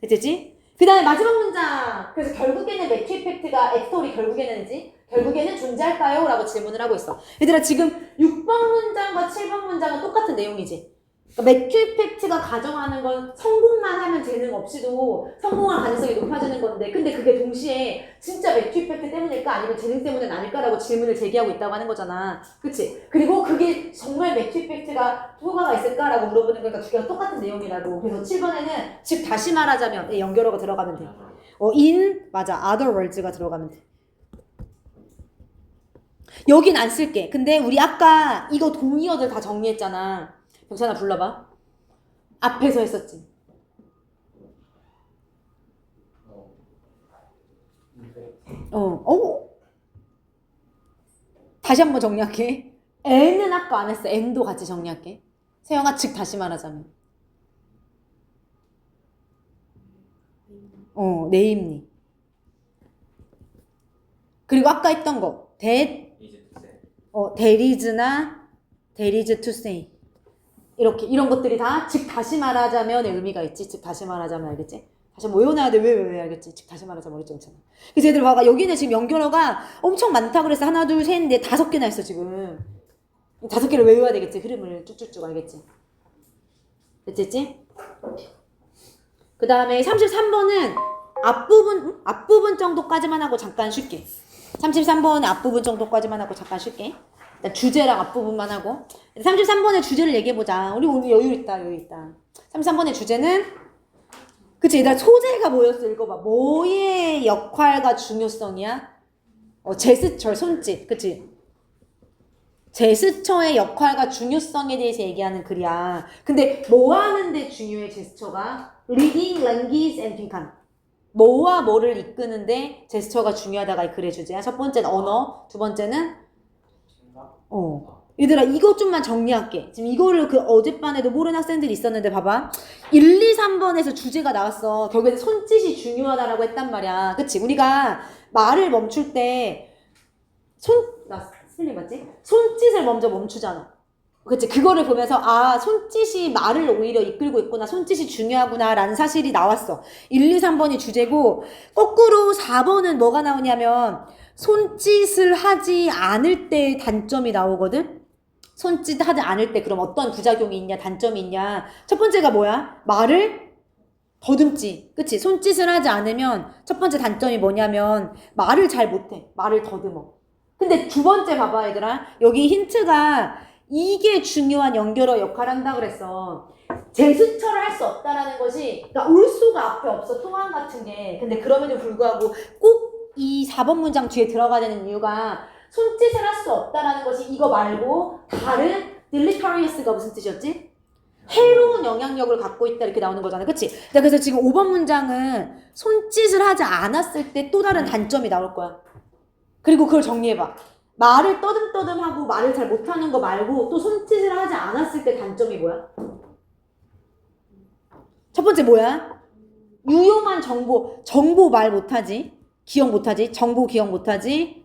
Speaker 1: 됐지? 그 다음에 마지막 문장. 그래서 결국에는 매튜 이펙트가 엑스토리 결국에는 존재할까요? 라고 질문을 하고 있어. 얘들아 지금 6번 문장과 7번 문장은 똑같은 내용이지. 그러니까 매튜 이펙트가 가정하는 건 성공만 하면 재능 없이도 성공할 가능성이 높아지는 건데 근데 그게 동시에 진짜 매튜 이펙트 때문일까 아니면 재능 때문은 아닐까라고 질문을 제기하고 있다고 하는 거잖아. 그치? 그리고 그게 정말 매튜 이펙트가 효과가 있을까라고 물어보는 거니까 두 개가 똑같은 내용이라고. 그래서 7번에는 즉 다시 말하자면 연결어가 들어가면 돼. 맞아. other words가 들어가면 돼. 여긴 안 쓸게. 근데 우리 아까 이거 동의어들 다 정리했잖아. 병찬아 불러봐. 앞에서 했었지. 다시 한번 정리할게. N은 아까 안 했어. N도 같이 정리할게. 세영아 즉 다시 말하자면. 네임니. 그리고 아까 했던 거. that, there is나 there is to say. 이렇게 이런 것들이 다 즉 다시 말하자면의 의미가 있지. 즉 다시 말하자면 알겠지? 다시 뭐 외워놔야 돼. 왜 알겠지? 즉 다시 말하자면 어렵지 않잖아. 그래서 얘들 봐봐. 여기는 지금 연결어가 엄청 많다 그랬어. 하나 둘 셋 넷 5개나 있어 지금. 5개를 외워야 되겠지. 흐름을 쭉쭉쭉 알겠지? 됐지? 그 다음에 33번은 앞부분 정도까지만 하고 잠깐 쉴게. 33번은 앞부분 정도까지만 하고 잠깐 쉴게. 일단 주제랑 앞부분만 하고. 33번의 주제를 얘기해보자. 우리 오늘 여유 있다. 33번의 주제는, 그치, 일단 소재가 뭐였어? 읽어봐. 뭐의 역할과 중요성이야? 제스처, 손짓. 그치? 제스처의 역할과 중요성에 대해서 얘기하는 글이야. 근데 뭐 하는데 중요해, 제스처가? Reading, language, and 빈칸. 뭐와 뭐를 이끄는데 제스처가 중요하다가 이 글의 주제야. 첫 번째는 언어, 두 번째는 얘들아 이것 좀만 정리할게. 지금 이거를 그 어젯밤에도 모르는 학생들이 있었는데 봐봐. 1, 2, 3번에서 주제가 나왔어. 결국엔 손짓이 중요하다라고 했단 말이야. 그치? 우리가 말을 멈출 때 나 스펠링 맞지? 손짓을 먼저 멈추잖아. 그치? 그거를 보면서 아 손짓이 말을 오히려 이끌고 있구나. 손짓이 중요하구나 라는 사실이 나왔어. 1, 2, 3번이 주제고 거꾸로 4번은 뭐가 나오냐면 손짓을 하지 않을 때의 단점이 나오거든. 손짓 하지 않을 때 그럼 어떤 부작용이 있냐 단점이 있냐. 첫 번째가 뭐야? 말을 더듬지. 그치? 손짓을 하지 않으면 첫 번째 단점이 뭐냐면 말을 잘 못해. 말을 더듬어. 근데 두 번째 봐봐 얘들아. 여기 힌트가 이게 중요한 연결어 역할을 한다 그랬어. 제스처를 할 수 없다라는 것이 그러니까 올소가 앞에 없어. 통한 같은 게. 근데 그럼에도 불구하고 꼭 이 4번 문장 뒤에 들어가야 되는 이유가 손짓을 할 수 없다라는 것이 이거 말고 다른 deleterious가 무슨 뜻이었지? 해로운 영향력을 갖고 있다 이렇게 나오는 거잖아. 그치? 그래서 지금 5번 문장은 손짓을 하지 않았을 때 또 다른 단점이 나올 거야. 그리고 그걸 정리해봐. 말을 떠듬떠듬하고 말을 잘 못하는 거 말고 또 손짓을 하지 않았을 때 단점이 뭐야? 첫 번째 뭐야? 유용한 정보 말 못하지. 기억 못하지. 정보 기억 못하지.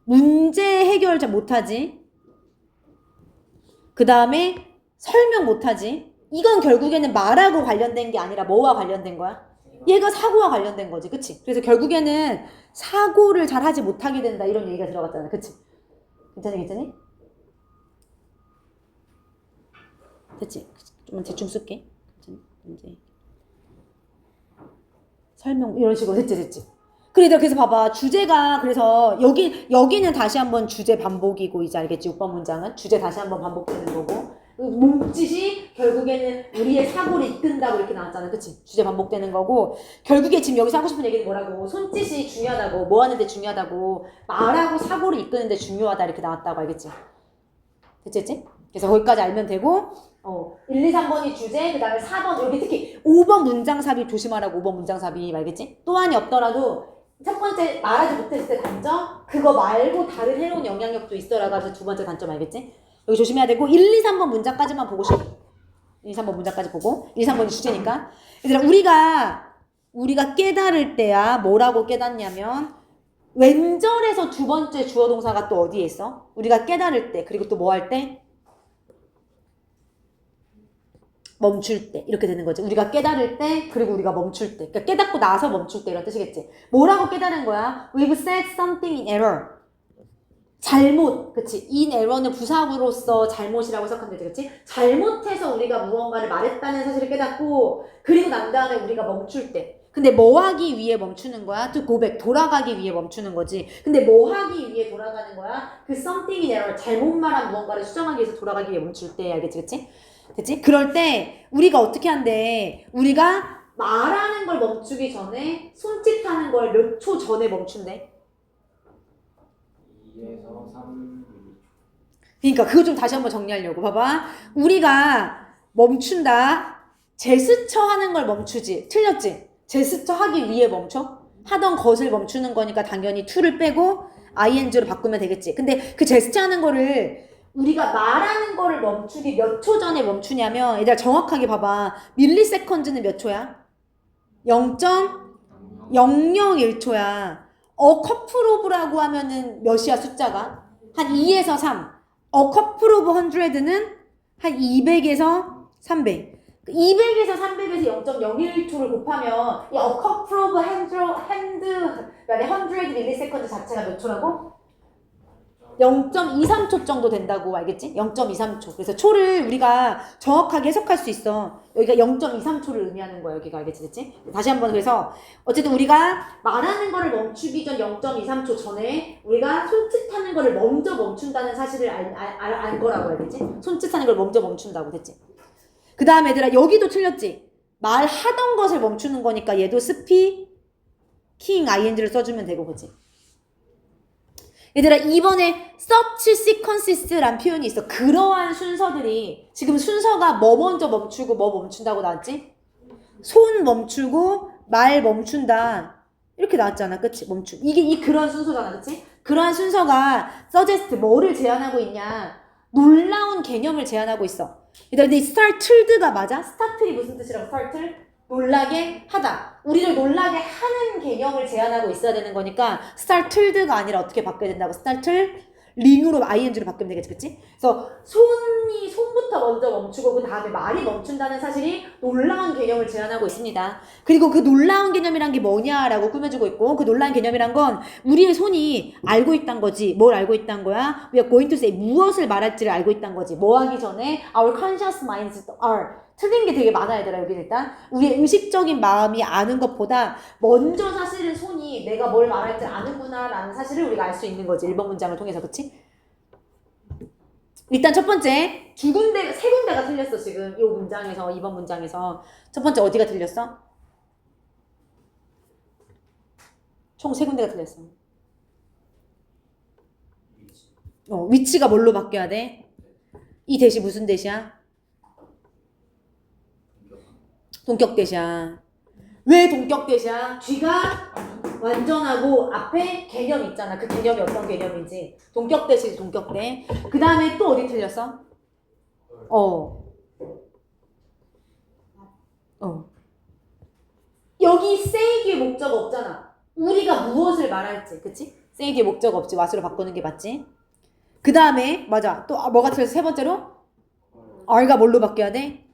Speaker 1: 문제 해결 잘 못하지. 그 다음에 설명 못하지. 이건 결국에는 말하고 관련된 게 아니라 뭐와 관련된 거야? 얘가 사고와 관련된 거지. 그치? 그래서 결국에는 사고를 잘 하지 못하게 된다. 이런 얘기가 들어갔잖아. 그치? 괜찮니? 됐지? 좀만 대충 쓸게. 이제 설명 이런 식으로 됐지? 그래서 봐봐. 주제가 그래서 여기는 다시 한번 주제 반복이고 이제 알겠지? 6번 문장은 주제 다시 한번 반복되는 거고 몸짓이 결국에는 우리의 사고를 이끈다고 이렇게 나왔잖아. 그치? 주제 반복되는 거고 결국에 지금 여기서 하고 싶은 얘기는 뭐라고? 손짓이 중요하다고 뭐 하는데 중요하다고 말하고 사고를 이끄는데 중요하다 이렇게 나왔다고 알겠지? 됐지? 그래서 거기까지 알면 되고 1, 2, 3번이 주제 그 다음에 4번 여기 특히 5번 문장 삽입 조심하라고 5번 문장 삽입 알겠지? 또한이 없더라도 첫 번째 말하지 못했을 때 단점 그거 말고 다른 해로운 영향력도 있어라고 해서 두 번째 단점 알겠지? 여기 조심해야 되고 1, 2, 3번 문장까지만 보고 싶어. 1, 2, 3번 문장까지 보고 1, 2, 3번이 주제니까 얘들아 우리가 깨달을 때야 뭐라고 깨닫냐면 왼절에서 두 번째 주어 동사가 또 어디에 있어? 우리가 깨달을 때 그리고 또 뭐 할 때? 멈출 때 이렇게 되는 거지. 우리가 깨달을 때 그리고 우리가 멈출 때 그러니까 깨닫고 나서 멈출 때 이런 뜻이겠지. 뭐라고 깨달은 거야? We've said something in error. 잘못, 그치? in error는 부사구로서 잘못이라고 해석하면 되지, 그치? 잘못해서 우리가 무언가를 말했다는 사실을 깨닫고 그리고 난 다음에 우리가 멈출 때 근데 뭐 하기 위해 멈추는 거야? To go back, 돌아가기 위해 멈추는 거지. 근데 뭐 하기 위해 돌아가는 거야? 그 something in error, 잘못 말한 무언가를 수정하기 위해서 돌아가기 위해 멈출 때 알겠지, 그치? 됐지? 그럴 때 우리가 어떻게 한대? 우리가 말하는 걸 멈추기 전에 손짓하는 걸 몇 초 전에 멈춘대?
Speaker 2: 2에서 3.
Speaker 1: 그러니까 그거 좀 다시 한번 정리하려고. 봐봐. 우리가 멈춘다. 제스처 하는 걸 멈추지. 틀렸지? 제스처 하기 위해 멈춰? 하던 것을 멈추는 거니까 당연히 to를 빼고 ing로 바꾸면 되겠지. 근데 그 제스처 하는 거를 우리가 말하는 거를 멈추기 몇 초 전에 멈추냐면 얘들아 정확하게 봐봐. 밀리세컨즈는 몇 초야? 0.001초야. couple of라고 하면은 몇이야 숫자가? 한 2에서 3. couple of 100는 한 200에서 300. 200에서 300에서 0.012를 곱하면 이 couple of 100 밀리세컨즈 자체가 몇 초라고? 0.23초 정도 된다고 알겠지? 0.23초. 그래서 초를 우리가 정확하게 해석할 수 있어. 여기가 0.23초를 의미하는 거야. 여기가 알겠지? 그치? 다시 한번 그래서 어쨌든 우리가 말하는 거를 멈추기 전 0.23초 전에 우리가 손짓하는 거를 먼저 멈춘다는 사실을 알 거라고 알겠지? 손짓하는 걸 먼저 멈춘다고 됐지? 그 다음 얘들아 여기도 틀렸지? 말하던 것을 멈추는 거니까 얘도 스피킹 ing를 써주면 되고 그치? 얘들아 이번에 such sequences란 표현이 있어. 그러한 순서들이 지금 순서가 뭐 먼저 멈추고 뭐 멈춘다고 나왔지? 손 멈추고 말 멈춘다 이렇게 나왔잖아. 그치? 멈추 이게 그런 순서잖아. 그치? 그러한 순서가 suggest 뭐를 제안하고 있냐? 놀라운 개념을 제안하고 있어. 얘들아 근데 startled가 맞아? startled이 무슨 뜻이라고? startled? 놀라게 하다. 우리를 놀라게 하는 개념을 제안하고 있어야 되는 거니까 startled가 아니라 어떻게 바뀌어야 된다고? startled 링으로 ing로 바뀌면 되겠지, 그치? 그래서 손부터 먼저 멈추고 그 다음에 말이 멈춘다는 사실이 놀라운 개념을 제안하고 있습니다. 그리고 그 놀라운 개념이란 게 뭐냐라고 꾸며주고 있고 그 놀라운 개념이란 건 우리의 손이 알고 있다는 거지. 뭘 알고 있다는 거야? We are going to say 무엇을 말할지를 알고 있다는 거지. 뭐 하기 전에 our conscious minds are 틀린 게 되게 많아 얘들아. 여기 일단 우리의 의식적인 마음이 아는 것보다 먼저 사실은 손이 내가 뭘 말할지 아는구나 라는 사실을 우리가 알 수 있는 거지. 1번 문장을 통해서. 그치? 일단 첫 번째 세 군데가 틀렸어 지금 이 문장에서 2번 문장에서. 첫 번째 어디가 틀렸어? 총 3군데가 틀렸어. 위치가 뭘로 바뀌어야 돼? 이 대시 무슨 대시야? 동격 대시야. 왜 동격 대시야? 뒤가 완전하고 앞에 개념 있잖아. 그 개념이 어떤 개념인지. 동격 대시 동격 대. 그 다음에 또 어디 틀렸어? 여기 say 뒤에 목적 없잖아. 우리가 무엇을 말할지. 그치? say 뒤에 목적 없지. what으로 바꾸는 게 맞지? 그 다음에 맞아. 또 뭐가 틀렸어? 세 번째로? are가 뭘로 바뀌어야 돼?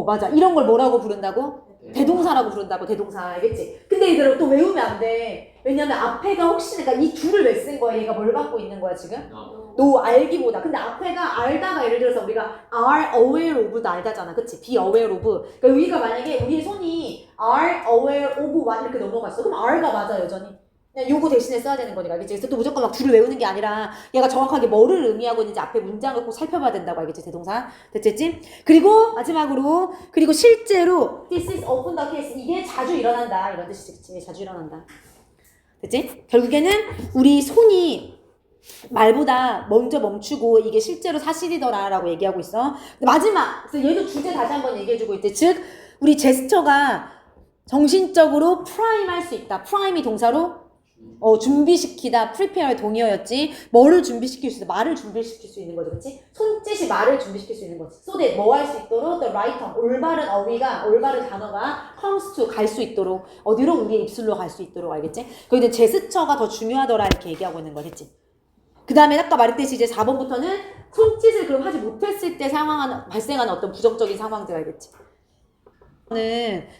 Speaker 1: 맞아. 이런 걸 뭐라고 부른다고? 대동사라고 부른다고. 대동사. 알겠지? 근데 이대로 또 외우면 안 돼. 왜냐면 앞에가 혹시 그러니까 이 둘을 왜 쓴 거야? 얘가 뭘 받고 있는 거야 지금? 너 알기보다. 근데 앞에가 알다가 예를 들어서 우리가 are aware of도 알다잖아. 그치? be aware of. 그러니까 우리가 만약에 우리의 손이 are aware of one 이렇게 넘어갔어. 그럼 are가 맞아 여전히. 그냥 요거 대신에 써야 되는 거니까. 알겠지? 그래서 또 무조건 막 줄을 외우는 게 아니라 얘가 정확하게 뭐를 의미하고 있는지 앞에 문장을 꼭 살펴봐야 된다고. 알겠지? 대동사. 됐지? 그리고 마지막으로 그리고 실제로 this is often the case 이게 자주 일어난다 이런 뜻이지. 그치? 자주 일어난다. 됐지? 결국에는 우리 손이 말보다 먼저 멈추고 이게 실제로 사실이더라라고 얘기하고 있어. 마지막 그래서 얘도 주제 다시 한번 얘기해주고 있대. 즉 우리 제스처가 정신적으로 프라임 할 수 있다. 프라임이 동사로 준비시키다. prepare의 동의어였지. 뭐를 준비시킬 수 있어? 말을 준비시킬 수 있는 거지. 그치? 손짓이 말을 준비시킬 수 있는 거지. so that 뭐 할 수 있도록 the right tongue 올바른 어휘가 올바른 단어가 comes to 갈 수 있도록 어디로? 우리의 입술로 갈 수 있도록. 알겠지? 거기는 제스처가 더 중요하더라 이렇게 얘기하고 있는 거겠지. 그 다음에 아까 말했듯이 이제 4번부터는 손짓을 그럼 하지 못했을 때 발생하는 어떤 부정적인 상황들. 알겠지?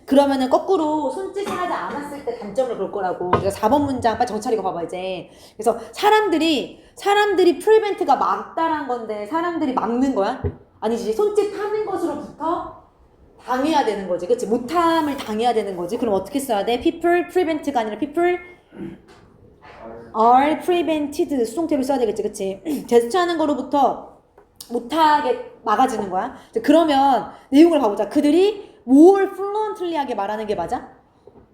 Speaker 1: 그러면은 거꾸로 손짓을 하지 않았을 때 단점을 볼 거라고. 그래서 4번 문장 빨리 정찰 이거 봐봐 이제. 그래서 사람들이 프리벤트가 막다란 건데 사람들이 막는 거야? 아니지. 손짓 하는 것으로부터 당해야 되는 거지. 그치? 못함을 당해야 되는 거지. 그럼 어떻게 써야 돼? people prevent가 아니라 people are prevented 수동태로 써야 되겠지. 그치? 제스처하는 거로부터 못하게 막아지는 거야. 그러면 내용을 봐보자. 그들이 more fluently하게 말하는 게 맞아?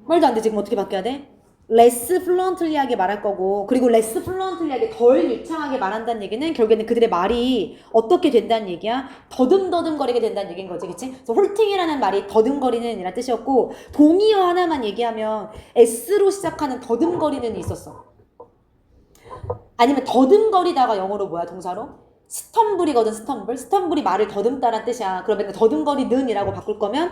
Speaker 1: 말도 안 돼. 지금 어떻게 바뀌어야 돼? less fluently하게 말할 거고, 그리고 less fluently하게 덜 유창하게 말한다는 얘기는 결국에는 그들의 말이 어떻게 된다는 얘기야? 더듬더듬거리게 된다는 얘기인 거지. 그치? 그래서 홀팅이라는 말이 더듬거리는 이란 뜻이었고, 동의어 하나만 얘기하면 s로 시작하는 더듬거리는 있었어. 아니면 더듬거리다가 영어로 뭐야? 동사로? 스텀블이거든. 스텀블이 말을 더듬다란 뜻이야. 그러면 더듬거리는 이라고 바꿀 거면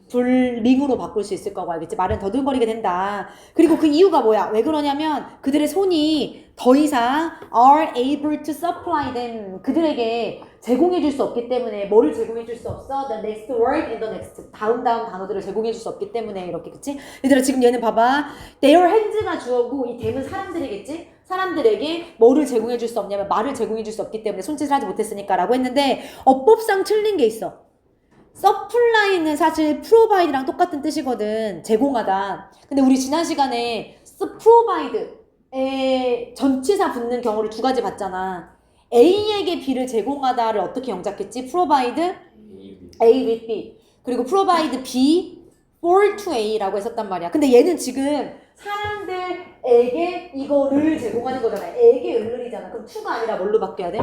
Speaker 1: 스텀블링으로 바꿀 수 있을 거고. 알겠지? 말은 더듬거리게 된다. 그리고 그 이유가 뭐야? 왜 그러냐면 그들의 손이 더 이상 are able to supply them 그들에게 제공해 줄 수 없기 때문에. 뭐를 제공해 줄 수 없어? The next word and the next 다음 단어들을 제공해 줄 수 없기 때문에. 이렇게. 그치? 얘들아 지금 얘는 봐봐. their hands가 주어고 이 them은 사람들이겠지? 사람들에게 뭐를 제공해 줄 수 없냐면 말을 제공해 줄 수 없기 때문에 손짓을 하지 못했으니까 라고 했는데 어법상 틀린 게 있어. supply는 사실 provide랑 똑같은 뜻이거든. 제공하다. 근데 우리 지난 시간에 provide에 전치사 붙는 경우를 두 가지 봤잖아. A에게 B를 제공하다를 어떻게 영작했지? provide A with B. 그리고 provide B for to A라고 했었단 말이야. 근데 얘는 지금 사람들에게 이거를 제공하는 거잖아. 에게 을을이잖아. 그럼 to가 아니라 뭘로 바뀌어야 돼?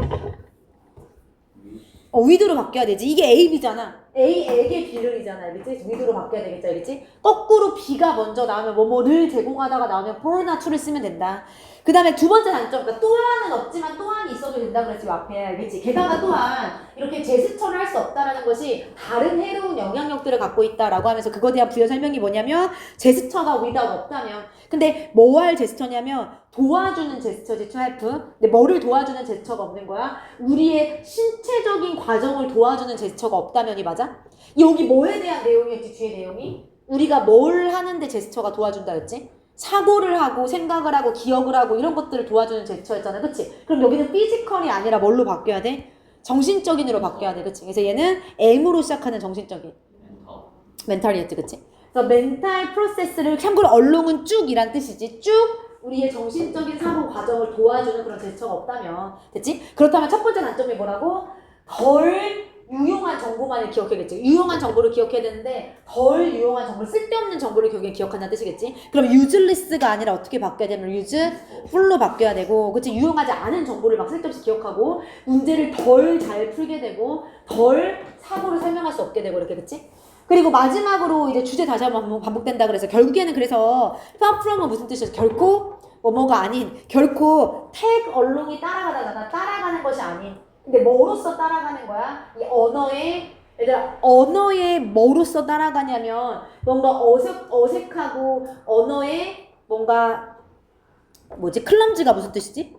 Speaker 1: with로 바뀌어야 되지. 이게 A, B잖아. A에게 B를이잖아. 알겠지? with로 바뀌어야 되겠죠. 알겠지? 거꾸로 B가 먼저 나오면 뭐뭐를 제공하다가 나오면 for나 to를 쓰면 된다. 그 다음에 두 번째 단점, 그러니까 또한은 없지만 또한이 있어도 된다 그랬지, 앞에. 알겠지? 게다가 또한 이렇게 제스처를 할 수 없다라는 것이 다른 해로운 영향력들을 갖고 있다라고 하면서 그거에 대한 부여 설명이 뭐냐면 제스처가 without 없다면. 근데 뭐 할 제스처냐면 도와주는 제스처지, to help. 근데 뭐를 도와주는 제스처가 없는 거야? 우리의 신체적인 과정을 도와주는 제스처가 없다면이 맞아? 여기 뭐에 대한 내용이었지, 뒤에 내용이? 우리가 뭘 하는데 제스처가 도와준다였지? 사고를 하고 생각을 하고 기억을 하고 이런 것들을 도와주는 제스처였잖아. 그치? 그럼 여기는 피지컬이 아니라 뭘로 바뀌어야 돼? 정신적인으로 바뀌어야 돼. 그치? 그래서 얘는 M으로 시작하는 정신적인 멘탈이었지. 그치? 그래서 멘탈 프로세스를 참고로 얼롱은 쭉이란 뜻이지. 쭉 우리의 정신적인 사고 과정을 도와주는 그런 제스처가 없다면. 됐지? 그렇다면 첫 번째 단점이 뭐라고? 덜 유용한 정보만을 기억해야겠지. 유용한 정보를 기억해야 되는데 덜 유용한 정보, 쓸데없는 정보를 기억한다는 뜻이겠지. 그럼 useless가 아니라 어떻게 바뀌어야 되면 useful로 바뀌어야 되고, 그치? 유용하지 않은 정보를 막 쓸데없이 기억하고 문제를 덜 잘 풀게 되고 덜 사고를 설명할 수 없게 되고 이렇게, 그치? 그리고 마지막으로 이제 주제 다시 한번 반복된다 그래서 결국에는 그래서 far from은 무슨 뜻이었어? 결코 뭐뭐가 아닌, 결코 tag along이 따라가는 것이 아닌. 근데 뭐로써 따라가는 거야? 이 언어의, 얘들아, 언어의 뭐로써 따라가냐면 뭔가 어색하고 언어의 뭔가 뭐지? 클럼지가 무슨 뜻이지?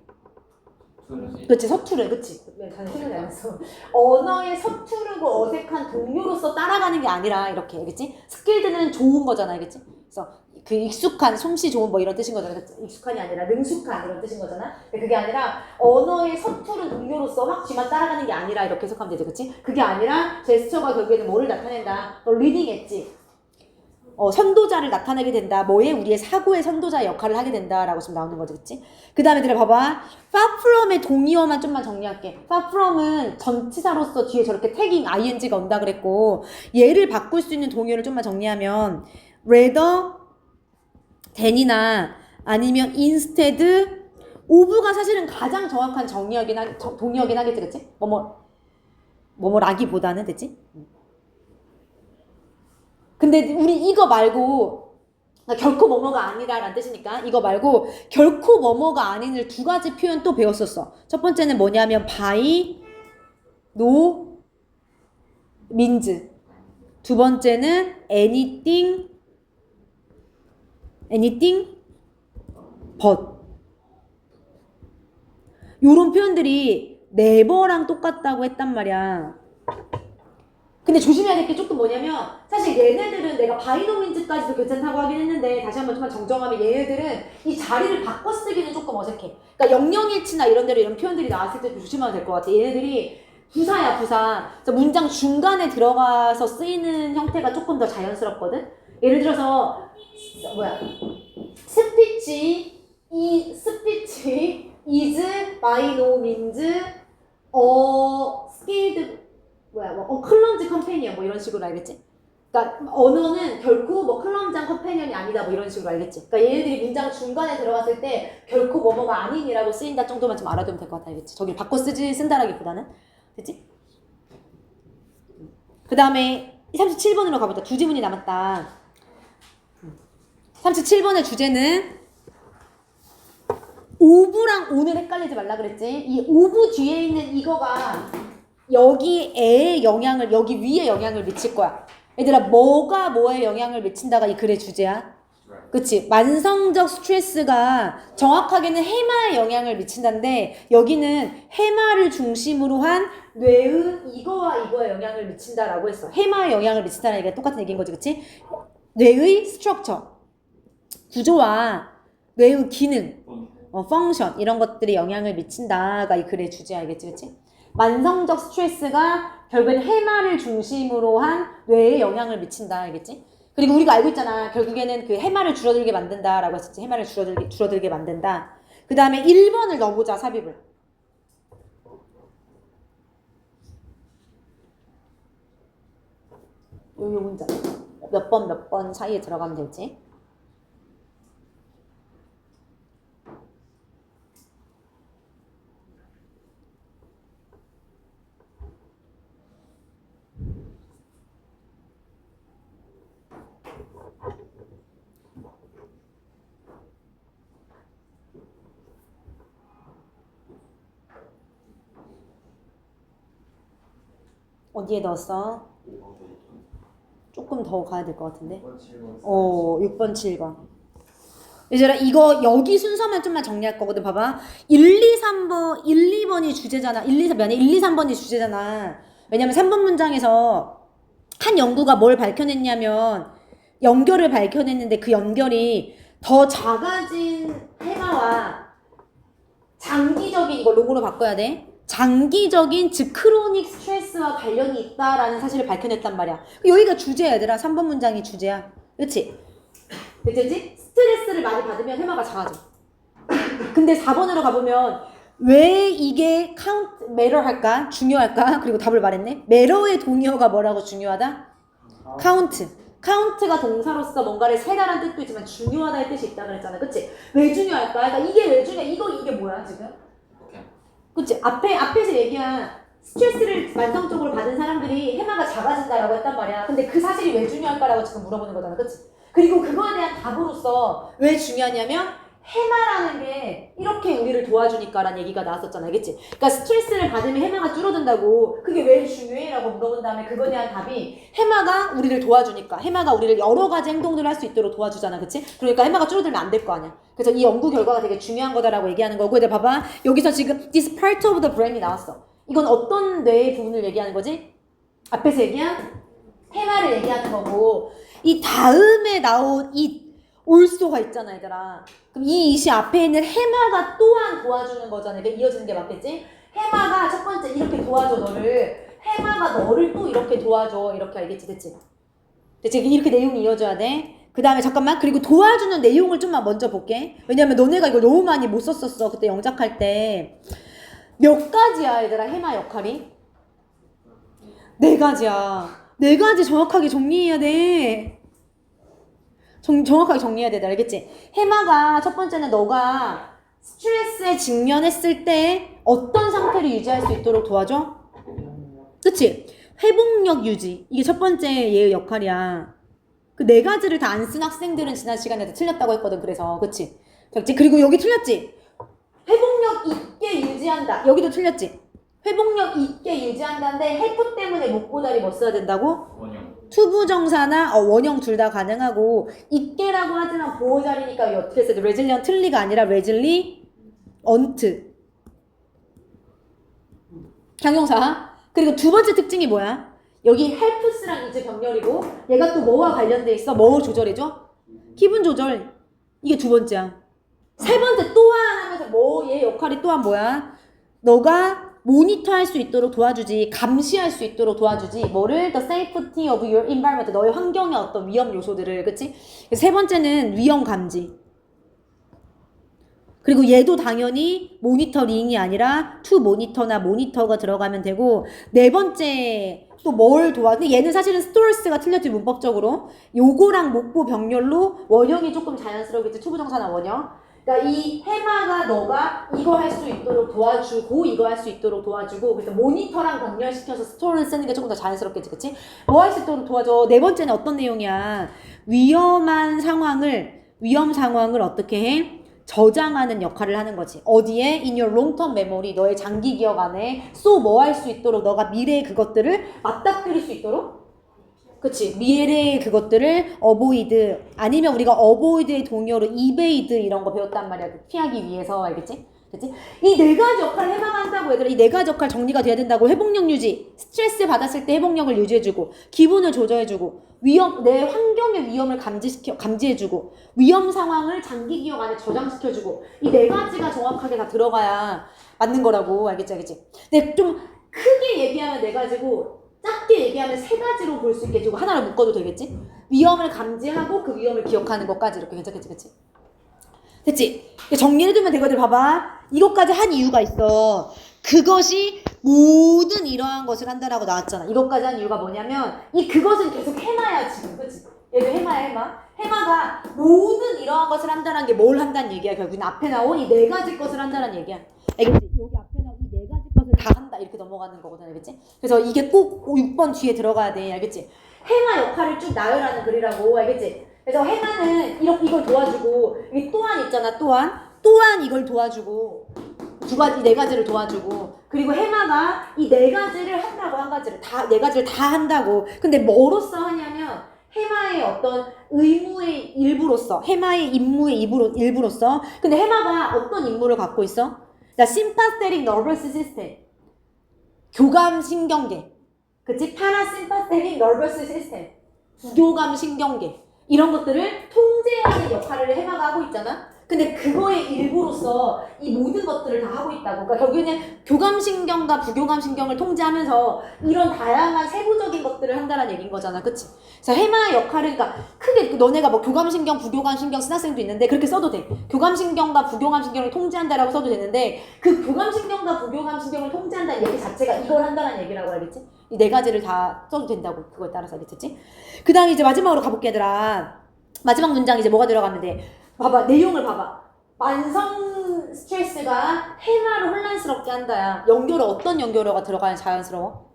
Speaker 1: 그치, 서투르, 그치. 잘 생각이 안 났어. 언어의 서투르고 어색한 동료로서 따라가는 게 아니라 이렇게, 알겠지? 스킬드는 좋은 거잖아, 알겠지? 그래서 그 익숙한, 솜씨 좋은 뭐 이런 뜻인 거잖아. 익숙한이 아니라 능숙한 이런 뜻인 거잖아. 근데 그게 아니라 언어의 서투른 동료로서 확 뒤만 따라가는 게 아니라 이렇게 해석하면 되죠, 그치? 그게 아니라 제스처가 결국에는 뭐를 나타낸다? 너 리딩 엣지. 선도자를 나타내게 된다. 뭐에? 우리의 사고의 선도자 역할을 하게 된다라고 지금 나오는 거지, 그치? 그 다음에 들어봐봐. far from의 동의어만 좀만 정리할게. far from은 전치사로서 뒤에 저렇게 태깅 ing가 온다 그랬고, 얘를 바꿀 수 있는 동의어를 좀만 정리하면 rather than이나 아니면 instead of가 사실은 가장 정확한 동의어긴 하겠지, 그치? 뭐뭐라기보다는, 됐지? 근데 우리 이거 말고, 결코 뭐뭐가 아니라라는 뜻이니까 이거 말고 결코 뭐뭐가 아닌을 두 가지 표현 또 배웠었어. 첫 번째는 뭐냐면 by no means. 두 번째는 anything but. 요런 표현들이 never랑 똑같다고 했단 말이야. 근데 조심해야 될 게 조금 뭐냐면 사실 얘네들은 내가 바이노민즈까지도 괜찮다고 하긴 했는데 다시 한번 좀만 정정하면 얘네들은 이 자리를 바꿔 쓰기는 조금 어색해. 그러니까 영영일치나 이런 데로 이런 표현들이 나왔을 때 좀 조심하면 될 것 같아. 얘네들이 부사야, 부사. 문장 중간에 들어가서 쓰이는 형태가 조금 더 자연스럽거든. 예를 들어서 스피치 is by no means skilled 클럼지 컴패니언 뭐 이런 식으로 알겠지? 그러니까 언어는 결코 뭐 클럼지한 컴패니언이 아니다 뭐 이런 식으로 알겠지? 그러니까 얘네들이 문장 중간에 들어갔을 때 결코 뭐뭐가 아닌이라고 쓰인다 정도만 좀 알아두면 될 것 같아, 알겠지? 저기를 바꿔 쓴다라기보다는, 됐지? 그 다음에 37번으로 가보자. 두 지문이 남았다. 37번의 주제는 오브랑 오늘 헷갈리지 말라 그랬지? 이 오브 뒤에 있는 이거가 여기 애의 영향을, 여기 위에 영향을 미칠 거야. 얘들아, 뭐가 뭐에 영향을 미친다가 이 글의 주제야? 그치? 만성적 스트레스가 정확하게는 해마에 영향을 미친다는데 여기는 해마를 중심으로 한 뇌의 이거와 이거에 영향을 미친다라고 했어. 해마에 영향을 미친다는 얘기가 똑같은 얘기인 거지, 그치? 뇌의 스트럭처, 구조와 뇌의 기능, 펑션 이런 것들이 영향을 미친다가 이 글의 주제야. 알겠지? 그치? 만성적 스트레스가 결국엔 해마를 중심으로 한 뇌에 영향을 미친다. 알겠지? 그리고 우리가 알고 있잖아. 결국에는 그 해마를 줄어들게 만든다라고 했었지. 해마를 줄어들게 만든다. 그 다음에 1번을 넣어보자. 삽입을. 요 문장. 몇 번 사이에 들어가면 되지. 어디에 넣었어? 조금 더 가야 될 것 같은데. 6번, 7번. 얘들아, 이거 여기 순서만 좀만 정리할 거거든. 봐봐. 1, 2, 3번, 1, 2번이 주제잖아. 1, 2, 3번이 주제잖아. 왜냐면 3번 문장에서 한 연구가 뭘 밝혀냈냐면 연결을 밝혀냈는데 그 연결이 더 작아진 해마와 장기적인, 이거 로고로 바꿔야 돼. 장기적인 즉 크로닉 스트레스와 관련이 있다라는 사실을 밝혀냈단 말이야. 여기가 주제야. 얘들아. 3번 문장이 주제야. 그치? 그치? 스트레스를 많이 받으면 해마가 작아져. 근데 4번으로 가보면 왜 이게 매러 할까? 중요할까? 그리고 답을 말했네. 매러의 동의어가 뭐라고 중요하다? 카운트가 동사로서 뭔가를 세다란 뜻도 있지만 중요하다의 뜻이 있다 그랬잖아. 그치? 왜 중요할까? 그러니까 이게 왜 중요해? 이게 뭐야 지금? 그치? 앞에서 얘기한 스트레스를 만성적으로 받은 사람들이 해마가 작아진다라고 했단 말이야. 근데 그 사실이 왜 중요할까라고 지금 물어보는 거잖아. 그치? 그리고 그거에 대한 답으로서 왜 중요하냐면 해마라는 게 이렇게 우리를 도와주니까라는 얘기가 나왔었잖아. 그치? 그러니까 스트레스를 받으면 해마가 줄어든다고. 그게 왜 중요해? 라고 물어본 다음에 그거에 대한 답이 해마가 우리를 도와주니까. 해마가 우리를 여러 가지 행동들을 할 수 있도록 도와주잖아. 그치? 그러니까 해마가 줄어들면 안 될 거 아니야. 그래서 이 연구 결과가 되게 중요한 거다라고 얘기하는 거고. 근데 봐봐. 여기서 지금 this part of the brain이 나왔어. 이건 어떤 뇌의 부분을 얘기하는 거지? 앞에서 얘기한 해마를 얘기하는 거고. 이 다음에 나온 이 올소가 있잖아, 얘들아. 그럼 이 이시 앞에 있는 해마가 또한 도와주는 거잖아. 이게 이어지는 게 맞겠지? 해마가 첫 번째 이렇게 도와줘, 너를. 해마가 너를 또 이렇게 도와줘. 이렇게 알겠지? 됐지? 됐지? 이렇게 내용이 이어져야 돼. 그 다음에 잠깐만. 그리고 도와주는 내용을 좀만 먼저 볼게. 왜냐면 너네가 이거 너무 많이 못 썼었어. 그때 영작할 때. 몇 가지야, 얘들아, 해마 역할이? 4가지야. 4가지 정확하게 정리해야 돼. 정확하게 정리해야 돼. 알겠지? 해마가 첫 번째는 너가 스트레스에 직면했을 때 어떤 상태를 유지할 수 있도록 도와줘? 그치? 회복력 유지. 이게 첫 번째 얘의 역할이야. 그 4가지를 다 안 쓴 학생들은 지난 시간에 틀렸다고 했거든. 그래서. 그치? 그리고 여기 틀렸지? 회복력 있게 유지한다. 여기도 틀렸지? 회복력 있게 유지한다는데 해프 때문에 목고다리 뭐 써야 된다고? 투부정사나 원형 둘 다 가능하고 있게라고 하지만 보호자리니까 어떻게 써야 돼? 레질리언틀리가 아니라 레질리언트. 강용사. 그리고 두 번째 특징이 뭐야? 여기 헬프스랑 이즈 병렬이고 얘가 또 뭐와 관련돼 있어? 뭐 조절해줘? 기분 조절. 이게 두 번째야. 세 번째 또한 하면서 얘 역할이 또한 뭐야? 너가 모니터할 수 있도록 도와주지, 감시할 수 있도록 도와주지. 뭐를? The safety of your environment. 너의 환경의 어떤 위험 요소들을. 그치? 세 번째는 위험 감지. 그리고 얘도 당연히 모니터링이 아니라 to 모니터나 모니터가 들어가면 되고. 네 번째 또 뭘 근데 얘는 사실은 스토어스가 틀렸지 문법적으로. 요거랑 목보 병렬로 원형이 조금 자연스러우겠지. 투부정사나 원형. 그러니까 이 해마가 너가 이거 할 수 있도록 도와주고 이거 할 수 있도록 도와주고. 그래서 모니터랑 병렬시켜서 스토어를 쓰는 게 조금 더 자연스럽겠지. 그치? 뭐 할 수 있도록 도와줘. 네 번째는 어떤 내용이야? 위험 상황을 어떻게 해? 저장하는 역할을 하는 거지. 어디에? In your long-term memory. 너의 장기 기억 안에 뭐 할 수 있도록 너가 미래의 그것들을 맞닥뜨릴 수 있도록. 그치? 미래의 그것들을 avoid 아니면 우리가 avoid의 동의어로 evade 이런 거 배웠단 말이야. 피하기 위해서. 알겠지? 그치? 이 네 가지 역할을 해마가 한다고 얘들아. 이 네 가지 역할 정리가 돼야 된다고. 회복력 유지, 스트레스 받았을 때 회복력을 유지해주고, 기분을 조절해주고, 내 환경의 위험을 감지해주고, 위험 상황을 장기 기억 안에 저장시켜주고, 이 네 가지가 정확하게 다 들어가야 맞는 거라고. 알겠지, 알겠지? 근데 좀 크게 얘기하면 네 가지고, 작게 얘기하면 세 가지로 볼 수 있겠지. 하나로 묶어도 되겠지? 위험을 감지하고 그 위험을 기억하는 것까지 이렇게 괜찮겠지, 그치? 됐지? 정리해두면 되거든. 봐봐. 이것까지 한 이유가 있어. 그것이 모든 이러한 것을 한다라고 나왔잖아. 이것까지 한 이유가 뭐냐면 그것은 계속 해마야 지금. 그치? 얘도 해마야 해마. 해마가 모든 이러한 것을 한다는 게 뭘 한다는 얘기야. 결국엔 앞에 나온 이 네 가지 것을 한다는 얘기야. 알겠지? 여기 앞에 나온 이 네 가지 것을 다 한다. 이렇게 넘어가는 거거든. 알겠지? 그래서 이게 꼭 6번 뒤에 들어가야 돼. 알겠지? 해마 역할을 쭉 나열하는 글이라고. 알겠지? 그래서 해마는 이걸 도와주고, 여기 또한 있잖아, 또한 이걸 도와주고, 네 가지를 도와주고, 그리고 해마가 이 네 가지를 한다고, 네 가지를 다 한다고. 근데 뭐로써 하냐면, 해마의 어떤 의무의 일부로서, 해마의 임무의 일부로서. 근데 해마가 어떤 임무를 갖고 있어? sympathetic nervous system. 교감신경계. 그치? parasympathetic nervous system. 부교감 신경계. 이런 것들을 통제하는 역할을 해마가 하고 있잖아? 근데 그거의 일부로서 이 모든 것들을 다 하고 있다고. 그러니까 결국에는 교감신경과 부교감신경을 통제하면서 이런 다양한 세부적인 것들을 한다는 얘기인 거잖아. 그치? 그래서 해마의 역할은, 그러니까 크게 너네가 뭐 교감신경, 부교감신경 쓴 학생도 있는데 그렇게 써도 돼. 교감신경과 부교감신경을 통제한다라고 써도 되는데 그 교감신경과 부교감신경을 통제한다는 얘기 자체가 이걸 한다는 얘기라고. 알겠지? 이 네 가지를 다 써도 된다고. 그거에 따라서. 알겠지? 그 다음에 이제 마지막으로 가볼게, 얘들아. 마지막 문장 이제 뭐가 들어가면 돼? 봐봐, 내용을 봐봐. 만성 스트레스가 해마를 혼란스럽게 한다야. 연결어, 어떤 연결어가 들어가야 자연스러워?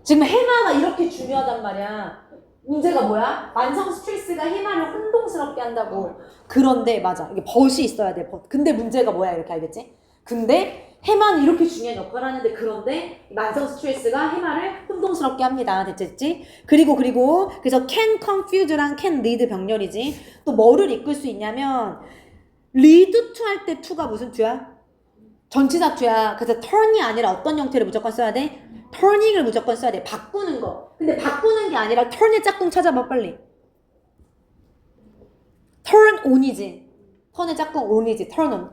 Speaker 1: 지금 해마가 이렇게 중요하단 말이야. 문제가 뭐야? 만성 스트레스가 해마를 혼동스럽게 한다고. 그런데 맞아, 이게 벗이 있어야 돼, 벗. 근데 문제가 뭐야? 이렇게 알겠지? 근데 해마는 이렇게 중요한 역할을 하는데, 그런데 만성 스트레스가 해마를 혼동스럽게 합니다. 됐지? 그리고 그래서 can confuse랑 can lead 병렬이지. 또 뭐를 이끌 수 있냐면 lead to 할 때 to가 무슨 to야? 전치사 to야. 그래서 turn이 아니라 어떤 형태를 무조건 써야 돼? turning을 무조건 써야 돼. 바꾸는 거. 근데 바꾸는 게 아니라 turn의 짝꿍 찾아봐, 빨리. turn on이지. turn의 짝꿍 on이지. turn on.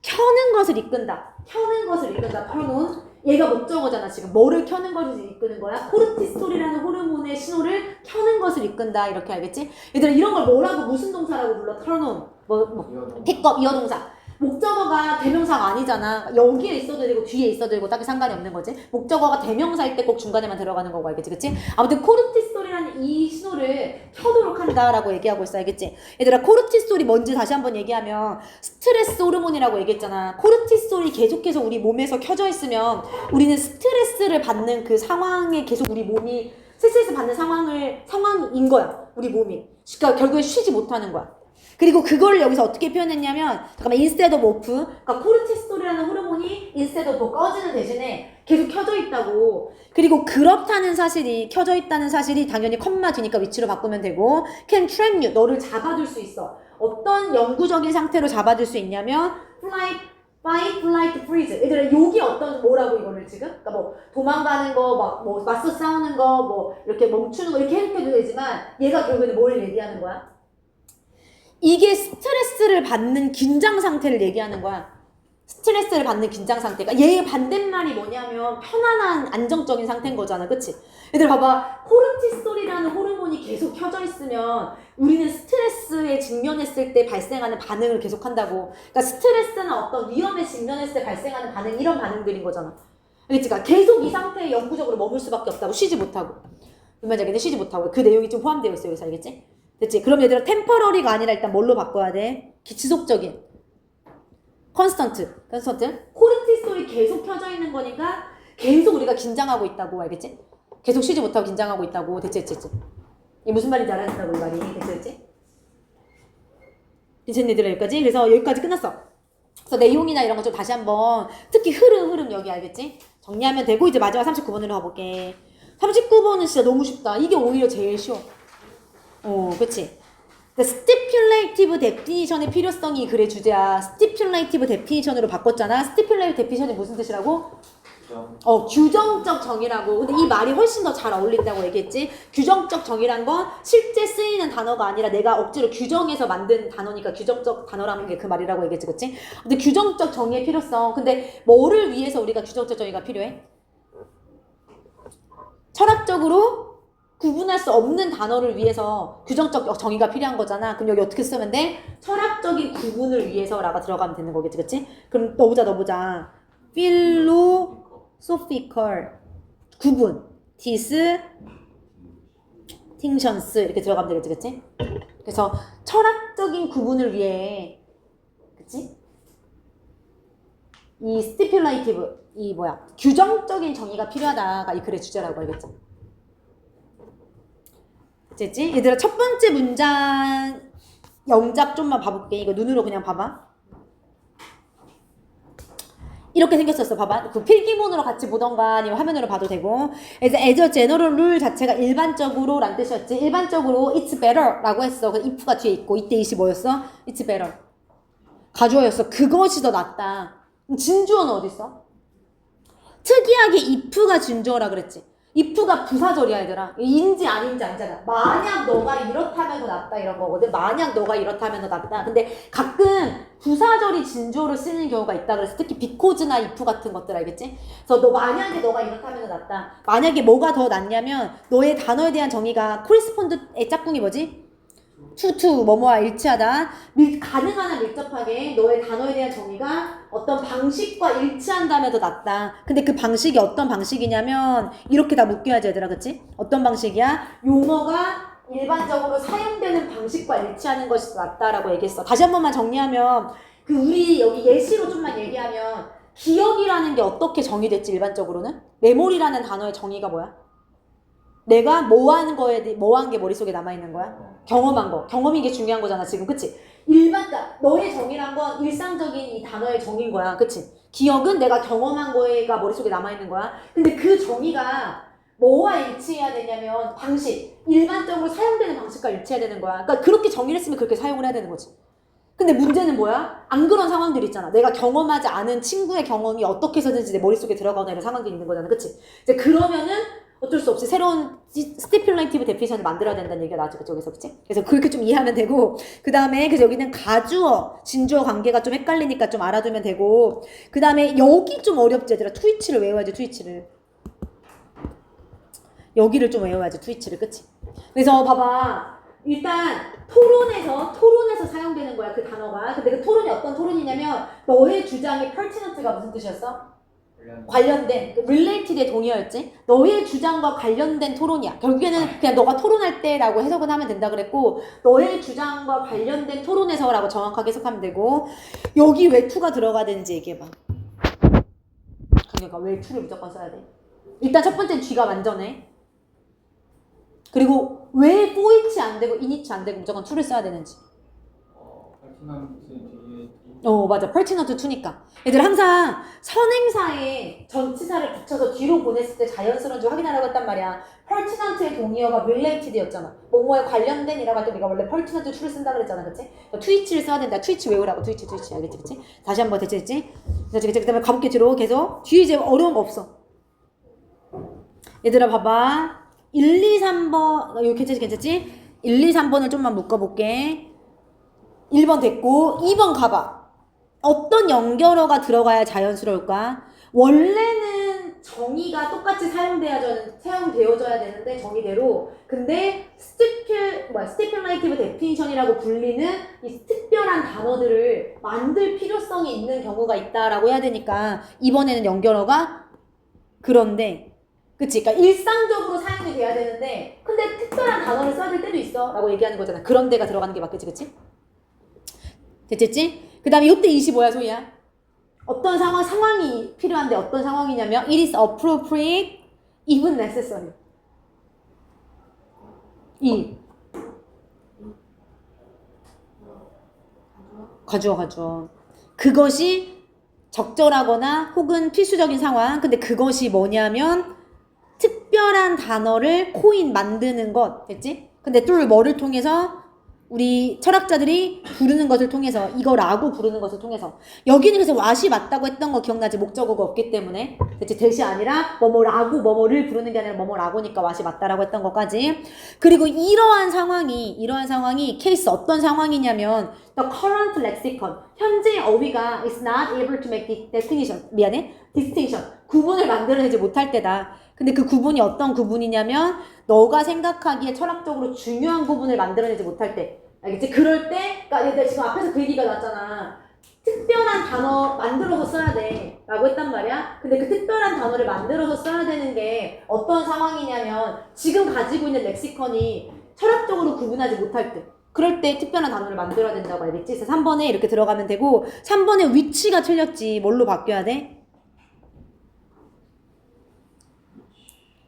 Speaker 1: 켜는 것을 이끈다. turn on. 얘가 목적어잖아. 지금 뭐를 켜는 것을 이끄는 거야? 코르티솔이라는 호르몬의 신호를 켜는 것을 이끈다. 이렇게 알겠지? 얘들아, 이런 걸 뭐라고, 무슨 동사라고 불러? turn on. 택업, 이어동사. 목적어가 대명사가 아니잖아. 여기에 있어도 되고 뒤에 있어도 되고 딱히 상관이 없는 거지. 목적어가 대명사일 때 꼭 중간에만 들어가는 거고. 알겠지? 그치? 아무튼 코르티솔이라는 이 신호를 켜도록 한다라고 얘기하고 있어. 알겠지? 얘들아, 코르티솔이 뭔지 다시 한번 얘기하면 스트레스 호르몬이라고 얘기했잖아. 코르티솔이 계속해서 우리 몸에서 켜져 있으면 우리는 스트레스를 받는 그 상황에 계속 우리 몸이 스트레스 받는 상황인 거야. 우리 몸이. 그러니까 결국에 쉬지 못하는 거야. 그리고 그걸 여기서 어떻게 표현했냐면, 잠깐만, instead of off. 그러니까 코르티솔이라는 호르몬이 instead of 꺼지는 대신에 계속 켜져 있다고. 그리고 그렇다는 사실이, 켜져 있다는 사실이 당연히 컴마 뒤니까 위치로 바꾸면 되고, can trap you. 너를 잡아둘 수 있어. 어떤 영구적인 상태로 잡아둘 수 있냐면, fight, flight, freeze. 얘들아, 여기 뭐라고 이거를 지금? 그러니까 뭐 도망가는 거, 맞서 싸우는 거, 이렇게 멈추는 거, 이렇게 해석해도 되지만, 얘가 결국에는 뭘 얘기하는 거야? 이게 스트레스를 받는 긴장 상태를 얘기하는 거야. 스트레스를 받는 긴장 상태가. 얘의 반대말이 뭐냐면 편안한 안정적인 상태인 거잖아. 그치? 얘들 봐봐. 코르티솔이라는 호르몬이 계속 켜져 있으면 우리는 스트레스에 직면했을 때 발생하는 반응을 계속 한다고. 그러니까 스트레스나 어떤 위험에 직면했을 때 발생하는 반응, 이런 반응들인 거잖아. 알겠지? 그러니까 계속 이 상태에 영구적으로 머물 수밖에 없다고. 쉬지 못하고. 의미적인 쉬지 못하고. 그 내용이 좀 포함되어 있어요. 여기서. 알겠지? 됐지? 그럼 얘들아, 템퍼러리가 아니라 일단 뭘로 바꿔야 돼? 지속적인. 컨스턴트. 코르티솔이 계속 켜져 있는 거니까 계속 우리가 긴장하고 있다고. 알겠지? 계속 쉬지 못하고 긴장하고 있다고. 됐지? 이게 무슨 말인지 알아듣는다고, 이 말이. 됐지? 됐지, 얘들아, 여기까지? 그래서 여기까지 끝났어. 그래서 내용이나 이런 거 좀 다시 한번, 특히 흐름 여기 알겠지? 정리하면 되고, 이제 마지막 39번으로 가볼게. 39번은 진짜 너무 쉽다. 이게 오히려 제일 쉬워. 그치? stipulative definition의 필요성이 글의 주제야. stipulative definition으로 바꿨잖아. stipulative definition이 무슨 뜻이라고? 규정적 정의라고. 근데 이 말이 훨씬 더 잘 어울린다고 얘기했지. 규정적 정의란 건 실제 쓰이는 단어가 아니라 내가 억지로 규정해서 만든 단어니까 규정적 단어라는 게 그 말이라고 얘기했지, 그치? 근데 규정적 정의의 필요성. 근데 뭐를 위해서 우리가 규정적 정의가 필요해? 철학적으로 구분할 수 없는 단어를 위해서 규정적 정의가 필요한 거잖아. 그럼 여기 어떻게 쓰면 돼? 철학적인 구분을 위해서라고 들어가면 되는 거겠지, 그치? 그럼 넣어보자. philosophical 구분, distinctions 이렇게 들어가면 되겠지, 그치? 그래서 철학적인 구분을 위해, 그치? 이 stipulative, 규정적인 정의가 필요하다가 이 글의 주제라고 알겠지? 됐지? 얘들아, 첫 번째 문장 영작 좀만 봐볼게. 이거 눈으로 그냥 봐봐. 이렇게 생겼었어. 봐봐. 그 필기문으로 같이 보던가 아니면 화면으로 봐도 되고. 그래서 as a general rule 자체가 일반적으로 란 뜻이었지. 일반적으로 it's better 라고 했어. 그 if가 뒤에 있고 이때 이시 뭐였어? it's better. 가주어였어. 그것이 더 낫다. 진주어는 어디 있어? 특이하게 if가 진주어라 그랬지. if가 부사절이야, 얘들아. 인지 아닌지 아니잖아. 만약 너가 이렇다면 더 낫다 이런 거거든. 만약 너가 이렇다면 더 낫다. 근데 가끔 부사절이 진주어로 쓰는 경우가 있다 그래서 특히 because나 if 같은 것들 알겠지? 그래서 만약에 너가 이렇다면 더 낫다. 만약에 뭐가 더 낫냐면 너의 단어에 대한 정의가 correspond의 짝꿍이 뭐지? to 뭐뭐와 일치하다. 가능한 한 밀접하게 너의 단어에 대한 정의가 어떤 방식과 일치한다면 더 낫다. 근데 그 방식이 어떤 방식이냐면 이렇게 다 묶여야지, 얘들아, 그치? 어떤 방식이야? 용어가 일반적으로 사용되는 방식과 일치하는 것이 더 낫다라고 얘기했어. 다시 한 번만 정리하면 우리 여기 예시로 좀만 얘기하면 기억이라는 게 어떻게 정의됐지, 일반적으로는? 메모리라는 단어의 정의가 뭐야? 내가 뭐 한 게 머릿속에 남아있는 거야? 경험한 거. 경험이 이게 중요한 거잖아, 지금. 그치? 그러니까 너의 정의란 건 일상적인 이 단어의 정의인 거야. 그치? 기억은 내가 경험한 거가 머릿속에 남아있는 거야. 근데 그 정의가 뭐와 일치해야 되냐면 방식. 일반적으로 사용되는 방식과 일치해야 되는 거야. 그러니까 그렇게 정의를 했으면 그렇게 사용을 해야 되는 거지. 근데 문제는 뭐야? 안 그런 상황들이 있잖아. 내가 경험하지 않은 친구의 경험이 어떻게 해서든지 내 머릿속에 들어가거나 이런 상황들이 있는 거잖아. 그치? 이제 그러면은 어쩔 수 없이 새로운 stipulative definition을 만들어야 된다는 얘기가 나왔죠, 그쪽에서, 그치? 그래서 그렇게 좀 이해하면 되고, 그 다음에, 그래서 여기는 가주어, 진주어 관계가 좀 헷갈리니까 좀 알아두면 되고, 그 다음에 여기 좀 어렵지, 얘들아. 트위치를 외워야지, 트위치를. 여기를 좀 외워야지, 트위치를, 그치? 그래서 봐봐. 일단, 토론에서 사용되는 거야, 그 단어가. 근데 그 토론이 어떤 토론이냐면, 너의 주장이 pertinent가 무슨 뜻이었어? 관련된, related의 동의어였지? 너의 주장과 관련된 토론이야. 결국에는 그냥 너가 토론할 때라고 해석은 하면 된다 그랬고, 너의 주장과 관련된 토론에서라고 정확하게 해석하면 되고, 여기 왜 to가 들어가야 되는지 얘기해봐. 그러니까 왜 to를 무조건 써야 돼? 일단 첫 번째는 G가 완전해. 그리고 왜 for이치 안 되고 in이치 안 되고 무조건 to를 써야 되는지. 맞아. pertinent to니까. 얘들 항상 선행사에 전치사를 붙여서 뒤로 보냈을 때 자연스러운지 확인하라고 했단 말이야. pertinent의 동의어가 related였잖아. 뭐뭐에 관련된 이라고 할 때 우리가 원래 pertinent to를 쓴다 그랬잖아, 그치? 트위치를 써야 된다. 트위치 외우라고. 트위치. 알겠지, 그치? 다시 한번 됐지? 그 다음에 가볼게, 뒤로 계속. 뒤에 이제 어려운 거 없어. 얘들아, 봐봐. 1, 2, 3번. 이거 괜찮지? 1, 2, 3번을 좀만 묶어볼게. 1번 됐고, 2번 가봐. 어떤 연결어가 들어가야 자연스러울까? 원래는 정의가 똑같이 사용되어져야 되는데, 정의대로. 근데, stipulative definition이라고 불리는 이 특별한 단어들을 만들 필요성이 있는 경우가 있다라고 해야 되니까, 이번에는 연결어가 그런데, 그치? 그러니까 일상적으로 사용이 돼야 되는데, 근데 특별한 단어를 써야 될 때도 있어. 라고 얘기하는 거잖아. 그런 데가 들어가는 게 맞겠지, 그치? 됐지? 그 다음에 이때 25야, 소희야. 어떤 상황이 필요한데 어떤 상황이냐면 it is appropriate, even necessary. 가주어. 그것이 적절하거나 혹은 필수적인 상황. 근데 그것이 뭐냐면 특별한 단어를 만드는 것. 됐지? 근데 또 뭐를 통해서? 우리 철학자들이 부르는 것을 통해서 이거라고 부르는 것을 통해서 여기는 그래서 what이 맞다고 했던 거 기억나지? 목적어가 없기 때문에 대체 that이 아니라 뭐뭐라고 뭐뭐를 부르는 게 아니라 뭐뭐라고니까 what이 맞다라고 했던 것까지. 그리고 이러한 상황이 케이스 어떤 상황이냐면 the current lexicon 현재 어휘가 is not able to make the distinction 구분을 만들어내지 못할 때다. 근데 그 구분이 어떤 구분이냐면 너가 생각하기에 철학적으로 중요한 구분을 만들어내지 못할 때 알겠지? 그럴 때 그러니까 얘들 지금 앞에서 그 얘기가 나왔잖아. 특별한 단어 만들어서 써야 돼 라고 했단 말이야. 근데 그 특별한 단어를 만들어서 써야 되는 게 어떤 상황이냐면 지금 가지고 있는 렉시컨이 철학적으로 구분하지 못할 때 그럴 때 특별한 단어를 만들어야 된다고 알겠지? 그래서 3번에 이렇게 들어가면 되고 3번에 위치가 틀렸지. 뭘로 바뀌어야 돼?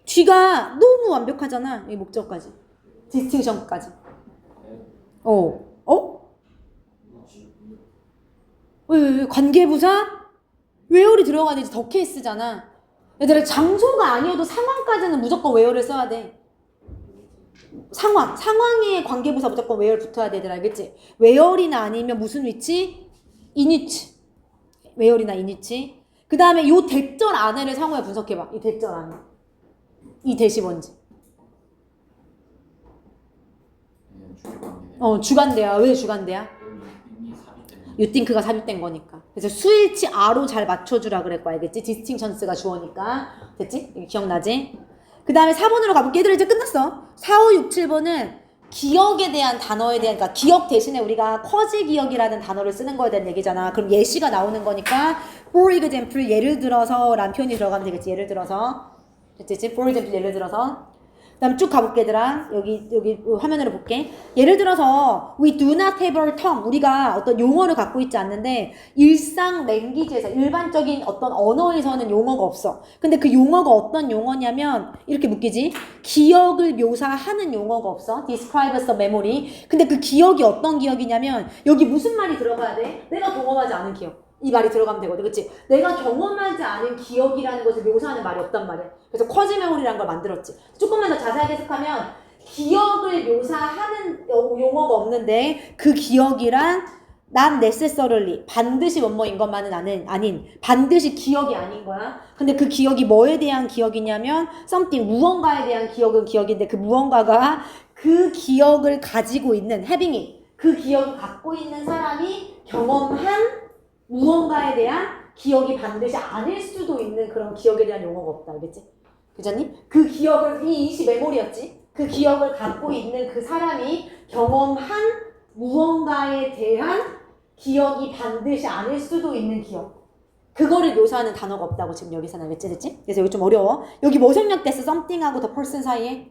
Speaker 1: 뒤가 너무 완벽하잖아. 이 목적까지. 디스팅션까지. 왜? 관계부사? 웨어를 들어가야 되지. 더 케이스잖아. 얘들아 장소가 아니어도 상황까지는 무조건 웨어를 써야 돼. 상황에 관계부사 무조건 웨어를 붙어야 돼. 얘들아 알겠지? 웨어리나 아니면 무슨 위치? 인위치. 웨어리나 인위치. 그 다음에 요 대절 안에를 상호에 분석해봐. 이 대절 안에. 이 대시 뭔지. 주관대야. 왜 주관대야? 유띵크가 삽입된 거니까. 그래서 수일치 R로 잘 맞춰주라 그랬고 알겠지? 디스팅션스가 주어니까. 됐지? 이게 기억나지? 그 다음에 4번으로 가볼게. 얘들아 이제 끝났어. 4, 5, 6, 7번은 기억에 대한 단어에 대한 그러니까 기억 대신에 우리가 쿼지 기억이라는 단어를 쓰는 거에 대한 얘기잖아. 그럼 예시가 나오는 거니까 for example 예를 들어서 라는 표현이 들어가면 되겠지. 예를 들어서 됐지? for example 예를 들어서 그 다음 쭉 가볼게 얘들아. 여기 화면으로 볼게. 예를 들어서 we do not have a term 우리가 어떤 용어를 갖고 있지 않는데 일상 랭귀지에서 일반적인 어떤 언어에서는 용어가 없어. 근데 그 용어가 어떤 용어냐면 이렇게 묶이지. 기억을 묘사하는 용어가 없어. describes the memory. 근데 그 기억이 어떤 기억이냐면 여기 무슨 말이 들어가야 돼? 내가 경험하지 않은 기억. 이 말이 들어가면 되거든. 그치? 내가 경험하지 않은 기억이라는 것을 묘사하는 말이 없단 말이야. 그래서 쿼지 메모리라는 걸 만들었지. 조금만 더 자세하게 해석하면 기억을 묘사하는 용어가 없는데 그 기억이란 not necessarily 반드시 뭐뭐인 것만은 아닌 반드시 기억이 아닌 거야. 근데 그 기억이 뭐에 대한 기억이냐면 something 무언가에 대한 기억은 기억인데 그 무언가가 그 기억을 가지고 있는 having it 그 기억을 갖고 있는 사람이 경험한 무언가에 대한 기억이 반드시 아닐 수도 있는 그런 기억에 대한 용어가 없다. 알겠지? 그잖니? 그 기억을 이 이시 메모리였지? 그 기억을 갖고 있는 그 사람이 경험한 무언가에 대한 기억이 반드시 아닐 수도 있는 기억. 그거를 묘사하는 단어가 없다고 지금 여기서는 알겠지? 됐지? 그래서 여기 좀 어려워. 여기 뭐 생략됐어? something하고 the person 사이에?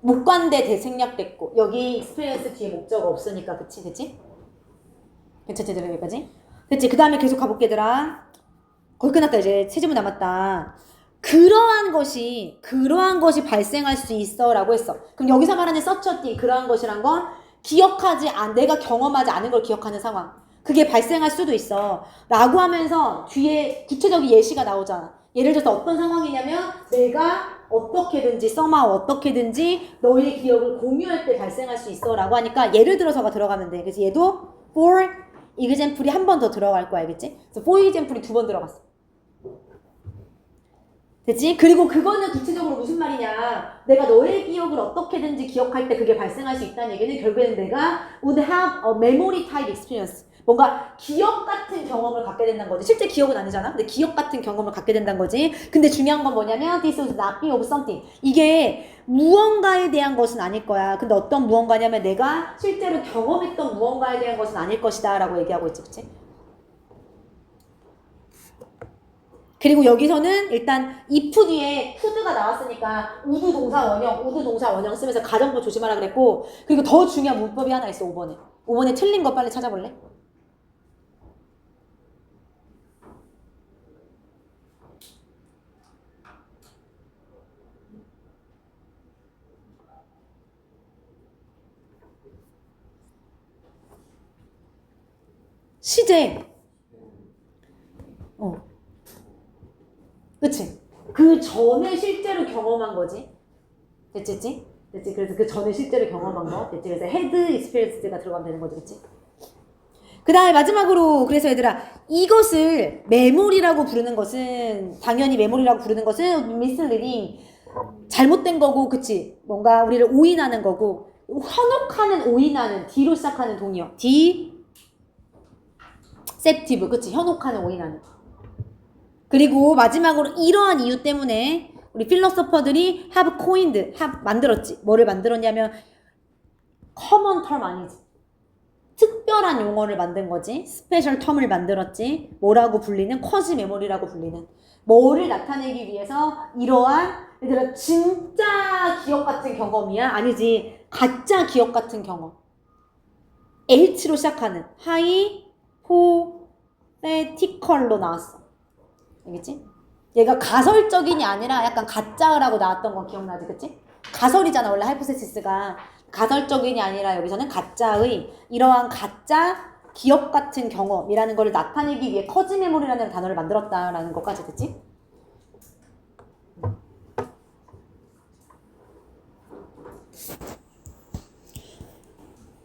Speaker 1: 목관대 대생략됐고 여기 experience 뒤에 목적어 없으니까 그치? 됐지? 괜찮지? 여기까지? 됐지? 그 다음에 계속 가볼게 얘들아. 거의 끝났다. 이제 세 질문 남았다. 그러한 것이 발생할 수 있어 라고 했어. 그럼 여기서 말하는 such a thing 그러한 것이란 건 내가 경험하지 않은 걸 기억하는 상황. 그게 발생할 수도 있어 라고 하면서 뒤에 구체적인 예시가 나오잖아. 예를 들어서 어떤 상황이냐면 내가 어떻게든지 어떻게든지 너의 기억을 공유할 때 발생할 수 있어 라고 하니까 예를 들어서가 들어가면 돼. 그래서 얘도 for example이 한 번 더 들어갈 거야. 알겠지? 그래서 for example이 2번 들어갔어. 됐지? 그리고 그거는 구체적으로 무슨 말이냐. 내가 너의 기억을 어떻게든지 기억할 때 그게 발생할 수 있다는 얘기는 결국에는 내가 would have a memory type experience. 뭔가 기억 같은 경험을 갖게 된다는 거지. 실제 기억은 아니잖아. 근데 기억 같은 경험을 갖게 된다는 거지. 근데 중요한 건 뭐냐면 this is nothing of something. 이게 무언가에 대한 것은 아닐 거야. 근데 어떤 무언가냐면 내가 실제로 경험했던 무언가에 대한 것은 아닐 것이다 라고 얘기하고 있지. 그치? 그리고 여기서는 일단 if 뒤에 could가 나왔으니까 우드 동사 원형 쓰면서 가정법 조심하라 그랬고 그리고 더 중요한 문법이 하나 있어. 5번에 틀린 거 빨리 찾아볼래? 시제. 그치? 그 전에 실제로 경험한 거지. 됐지? 됐지? 그래서 그 전에 실제로 경험한 거. 됐지? 그래서 헤드 익스피리언스가 들어가면 되는 거지. 그치? 그 다음에 마지막으로 그래서 얘들아 이것을 메모리라고 부르는 것은 당연히 메모리라고 부르는 것은 미스리딩 잘못된 거고 그치? 뭔가 우리를 오인하는 거고 현혹하는 오인하는 D로 시작하는 동의어 디셉티브 그치? 현혹하는 오인하는 그리고 마지막으로 이러한 이유 때문에 우리 필로소퍼들이 have coined 만들었지 뭐를 만들었냐면 common term 아니지 특별한 용어를 만든 거지. 스페셜 텀을 만들었지. 뭐라고 불리는? 쿼지 메모리라고 불리는. 뭐를 나타내기 위해서 이러한 얘들아 진짜 기억 같은 경험이야? 아니지. 가짜 기억 같은 경험. H로 시작하는 하이포테티컬로 나왔어. 알겠지? 얘가 가설적인이 아니라 약간 가짜라고 나왔던 거 기억나지? 그치? 가설이잖아 원래 하이포테시스가. 가설적인이 아니라 여기서는 가짜의 이러한 가짜 기억 같은 경험이라는 걸 나타내기 위해 커지 메모리라는 단어를 만들었다라는 것까지 됐지?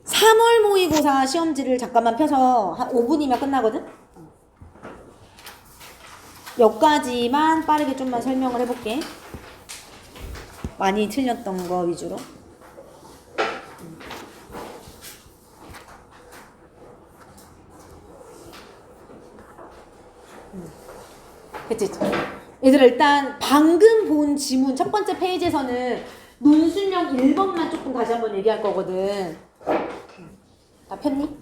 Speaker 1: (3월) 모의고사 시험지를 잠깐만 펴서 한 5분이면 끝나거든? 여기까지만 빠르게 좀만 설명을 해볼게. 많이 틀렸던 거 위주로. 그치? 얘들아 일단 방금 본 지문 첫 번째 페이지에서는 논술형 1번만 조금 다시 한번 얘기할 거거든. 다 폈니?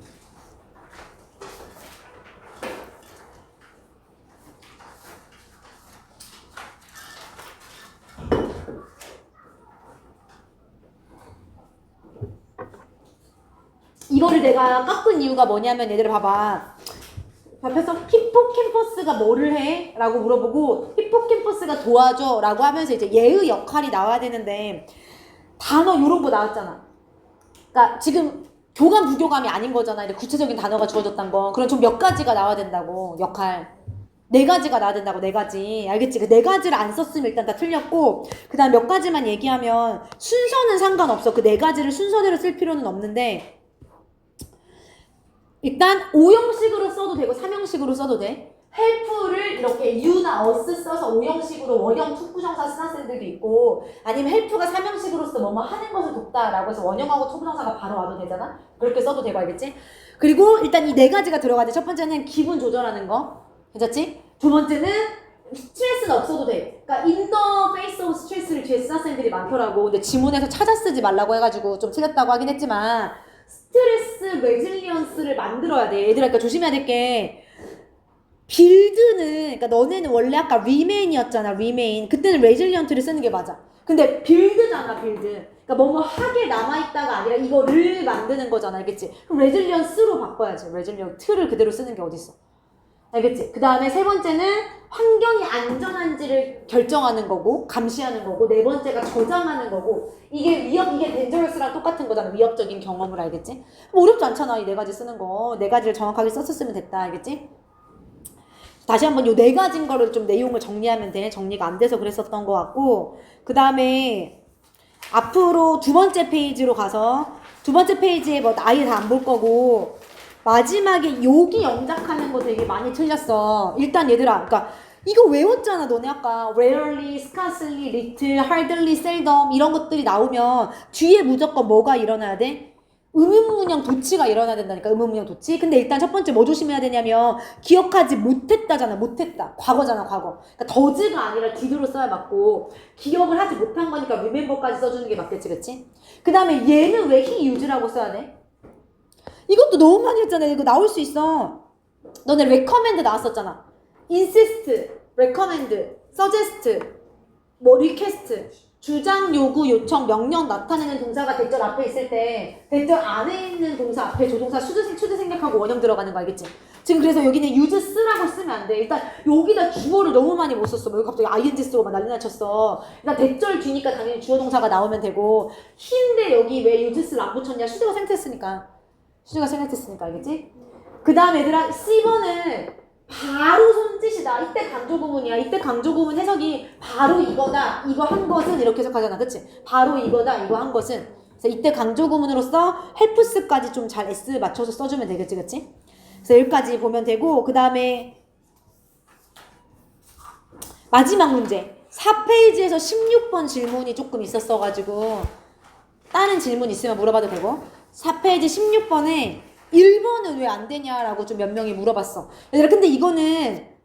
Speaker 1: 이거를 내가 깎은 이유가 뭐냐면 얘들아 봐봐. 앞에서 히포캠퍼스가 뭐를 해? 라고 물어보고 히포캠퍼스가 도와줘 라고 하면서 이제 얘의 역할이 나와야 되는데 단어 요런 거 나왔잖아. 그러니까 지금 교감 부교감이 아닌 거잖아. 이제 구체적인 단어가 주어졌단 거. 그럼 좀 몇 가지가 나와야 된다고. 역할 4가지가 나와야 된다고. 4가지 알겠지? 그 4가지를 안 썼으면 일단 다 틀렸고 그 다음 몇 가지만 얘기하면 순서는 상관없어. 그 4가지를 순서대로 쓸 필요는 없는데 일단 5형식으로 써도 되고 3형식으로 써도 돼. help를 이렇게 you나 us 써서 5형식으로 원형 투부정사 쓰는 학생들도 있고 아니면 help가 3형식으로서 뭐뭐 하는 것을 돕다라고 해서 원형하고 투부정사가 바로 와도 되잖아. 그렇게 써도 되고 알겠지? 그리고 일단 이 4가지가 들어가야 돼. 첫 번째는 기분 조절하는 거. 괜찮지? 두 번째는 스트레스는 없어도 돼. 그러니까 in the face of stress를 뒤에 쓴 학생들이 많더라고. 근데 지문에서 찾아 쓰지 말라고 해가지고 좀 틀렸다고 하긴 했지만 스트레스 레질리언스를 만들어야 돼. 얘들아, 그러니까 조심해야 될 게 빌드는 그러니까 너네는 원래 아까 remain이었잖아. remain. 그때는 레질리언트를 쓰는 게 맞아. 근데 빌드잖아, 빌드. 그러니까 뭐뭐 하게 남아있다가 아니라 이거를 만드는 거잖아. 알겠지? 그럼 레질리언스로 바꿔야지. 레질리언트를 그대로 쓰는 게 어딨어. 알겠지? 그 다음에 세 번째는 환경이 안전한지를 결정하는 거고 감시하는 거고 네 번째가 저장하는 거고 이게 이게 dangerous랑 똑같은 거잖아. 위협적인 경험을 알겠지? 뭐 어렵지 않잖아. 이 4가지 쓰는 거. 4가지를 정확하게 썼었으면 됐다. 알겠지? 다시 한번 이 4가지인 거를 좀 내용을 정리하면 돼. 정리가 안 돼서 그랬었던 것 같고 그 다음에 앞으로 2번째 페이지로 가서 2번째 페이지에 뭐 아예 다 안 볼 거고 마지막에 여기 영작하는 거 되게 많이 틀렸어. 일단 얘들아, 그러니까 이거 외웠잖아. 너네 아까 rarely, scarcely, little, hardly, seldom 이런 것들이 나오면 뒤에 무조건 뭐가 일어나야 돼? 의문문형 도치가 일어나야 된다니까. 의문문형 도치. 근데 일단 첫 번째 뭐 조심해야 되냐면 기억하지 못했다잖아. 못했다. 과거잖아. 과거. 그러니까 더즈가 아니라 did로 써야 맞고 기억을 하지 못한 거니까 remember까지 써주는 게 맞겠지. 그치? 그 다음에 얘는 왜 he use라고 써야 돼? 이것도 너무 많이 했잖아. 이거 나올 수 있어. 너네 recommend 나왔었잖아. insist, recommend, suggest, 뭐 request, 주장, 요구, 요청, 명령 나타내는 동사가 대절 앞에 있을 때 대절 안에 있는 동사 앞에 조동사 추드 생략하고 원형 들어가는 거 알겠지? 지금 그래서 여기는 use 쓰라고 쓰면 안 돼. 일단 여기다 주어를 너무 많이 못 썼어. 뭐 여기 갑자기 ing 쓰고 막 난리 나쳤어. 일단 대절 뒤니까 당연히 주어 동사가 나오면 되고 he인데 여기 왜 use 쓰를 안 붙였냐? 수주가 생략했으니까. 알겠지? 그 다음 얘들아 C번은 바로 손짓이다. 이때 강조 구문이야. 이때 강조 구문 해석이 바로 이거다. 이거 한 것은 이렇게 해석하잖아. 그치? 바로 이거다. 이거 한 것은. 그래서 이때 강조 구문으로서 헬프스까지 좀 잘 S 맞춰서 써주면 되겠지. 그치? 그래서 여기까지 보면 되고 그 다음에 마지막 문제 4페이지에서 16번 질문이 조금 있었어가지고 다른 질문 있으면 물어봐도 되고 4페이지 16번에 1번은 왜 안 되냐라고 좀 몇 명이 물어봤어. 얘들아 근데 이거는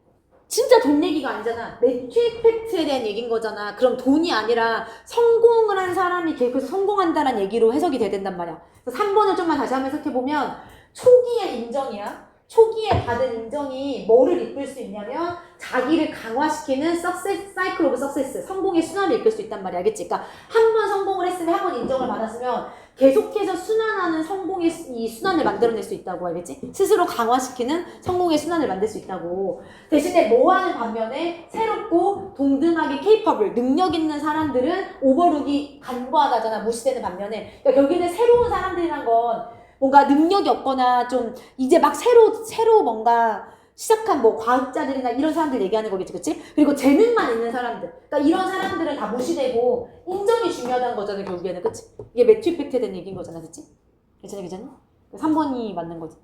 Speaker 1: 진짜 돈 얘기가 아니잖아. 매튜 이펙트에 대한 얘기인 거잖아. 그럼 돈이 아니라 성공을 한 사람이 계속해서 성공한다는 얘기로 해석이 돼야 된단 말이야. 그래서 3번을 좀만 다시 한번 해석해보면 초기의 인정이야. 초기에 받은 인정이 뭐를 이끌 수 있냐면 자기를 강화시키는 success, cycle of success, 성공의 순환을 이끌 수 있단 말이야. 알겠지? 그러니까 한 번 성공을 했으면 한 번 인정을 받았으면 계속해서 순환하는 성공의 이 순환을 만들어낼 수 있다고. 알겠지? 스스로 강화시키는 성공의 순환을 만들 수 있다고. 대신에 뭐하는 반면에 새롭고 동등하게 capable, 능력 있는 사람들은 오버룩이 간과하다잖아. 무시되는 반면에. 그러니까 여기는 새로운 사람들이란 건 뭔가 능력이 없거나 좀 이제 막 새로 뭔가 시작한 뭐 과학자들이나 이런 사람들 얘기하는 거겠지, 그치? 그리고 재능만 있는 사람들. 그러니까 이런 사람들은 다 무시되고 인정이 중요하다는 거잖아, 결국에는, 그치? 이게 매튜 이펙트에 대한 얘기인 거잖아, 그치? 괜찮아? 3번이 맞는 거지.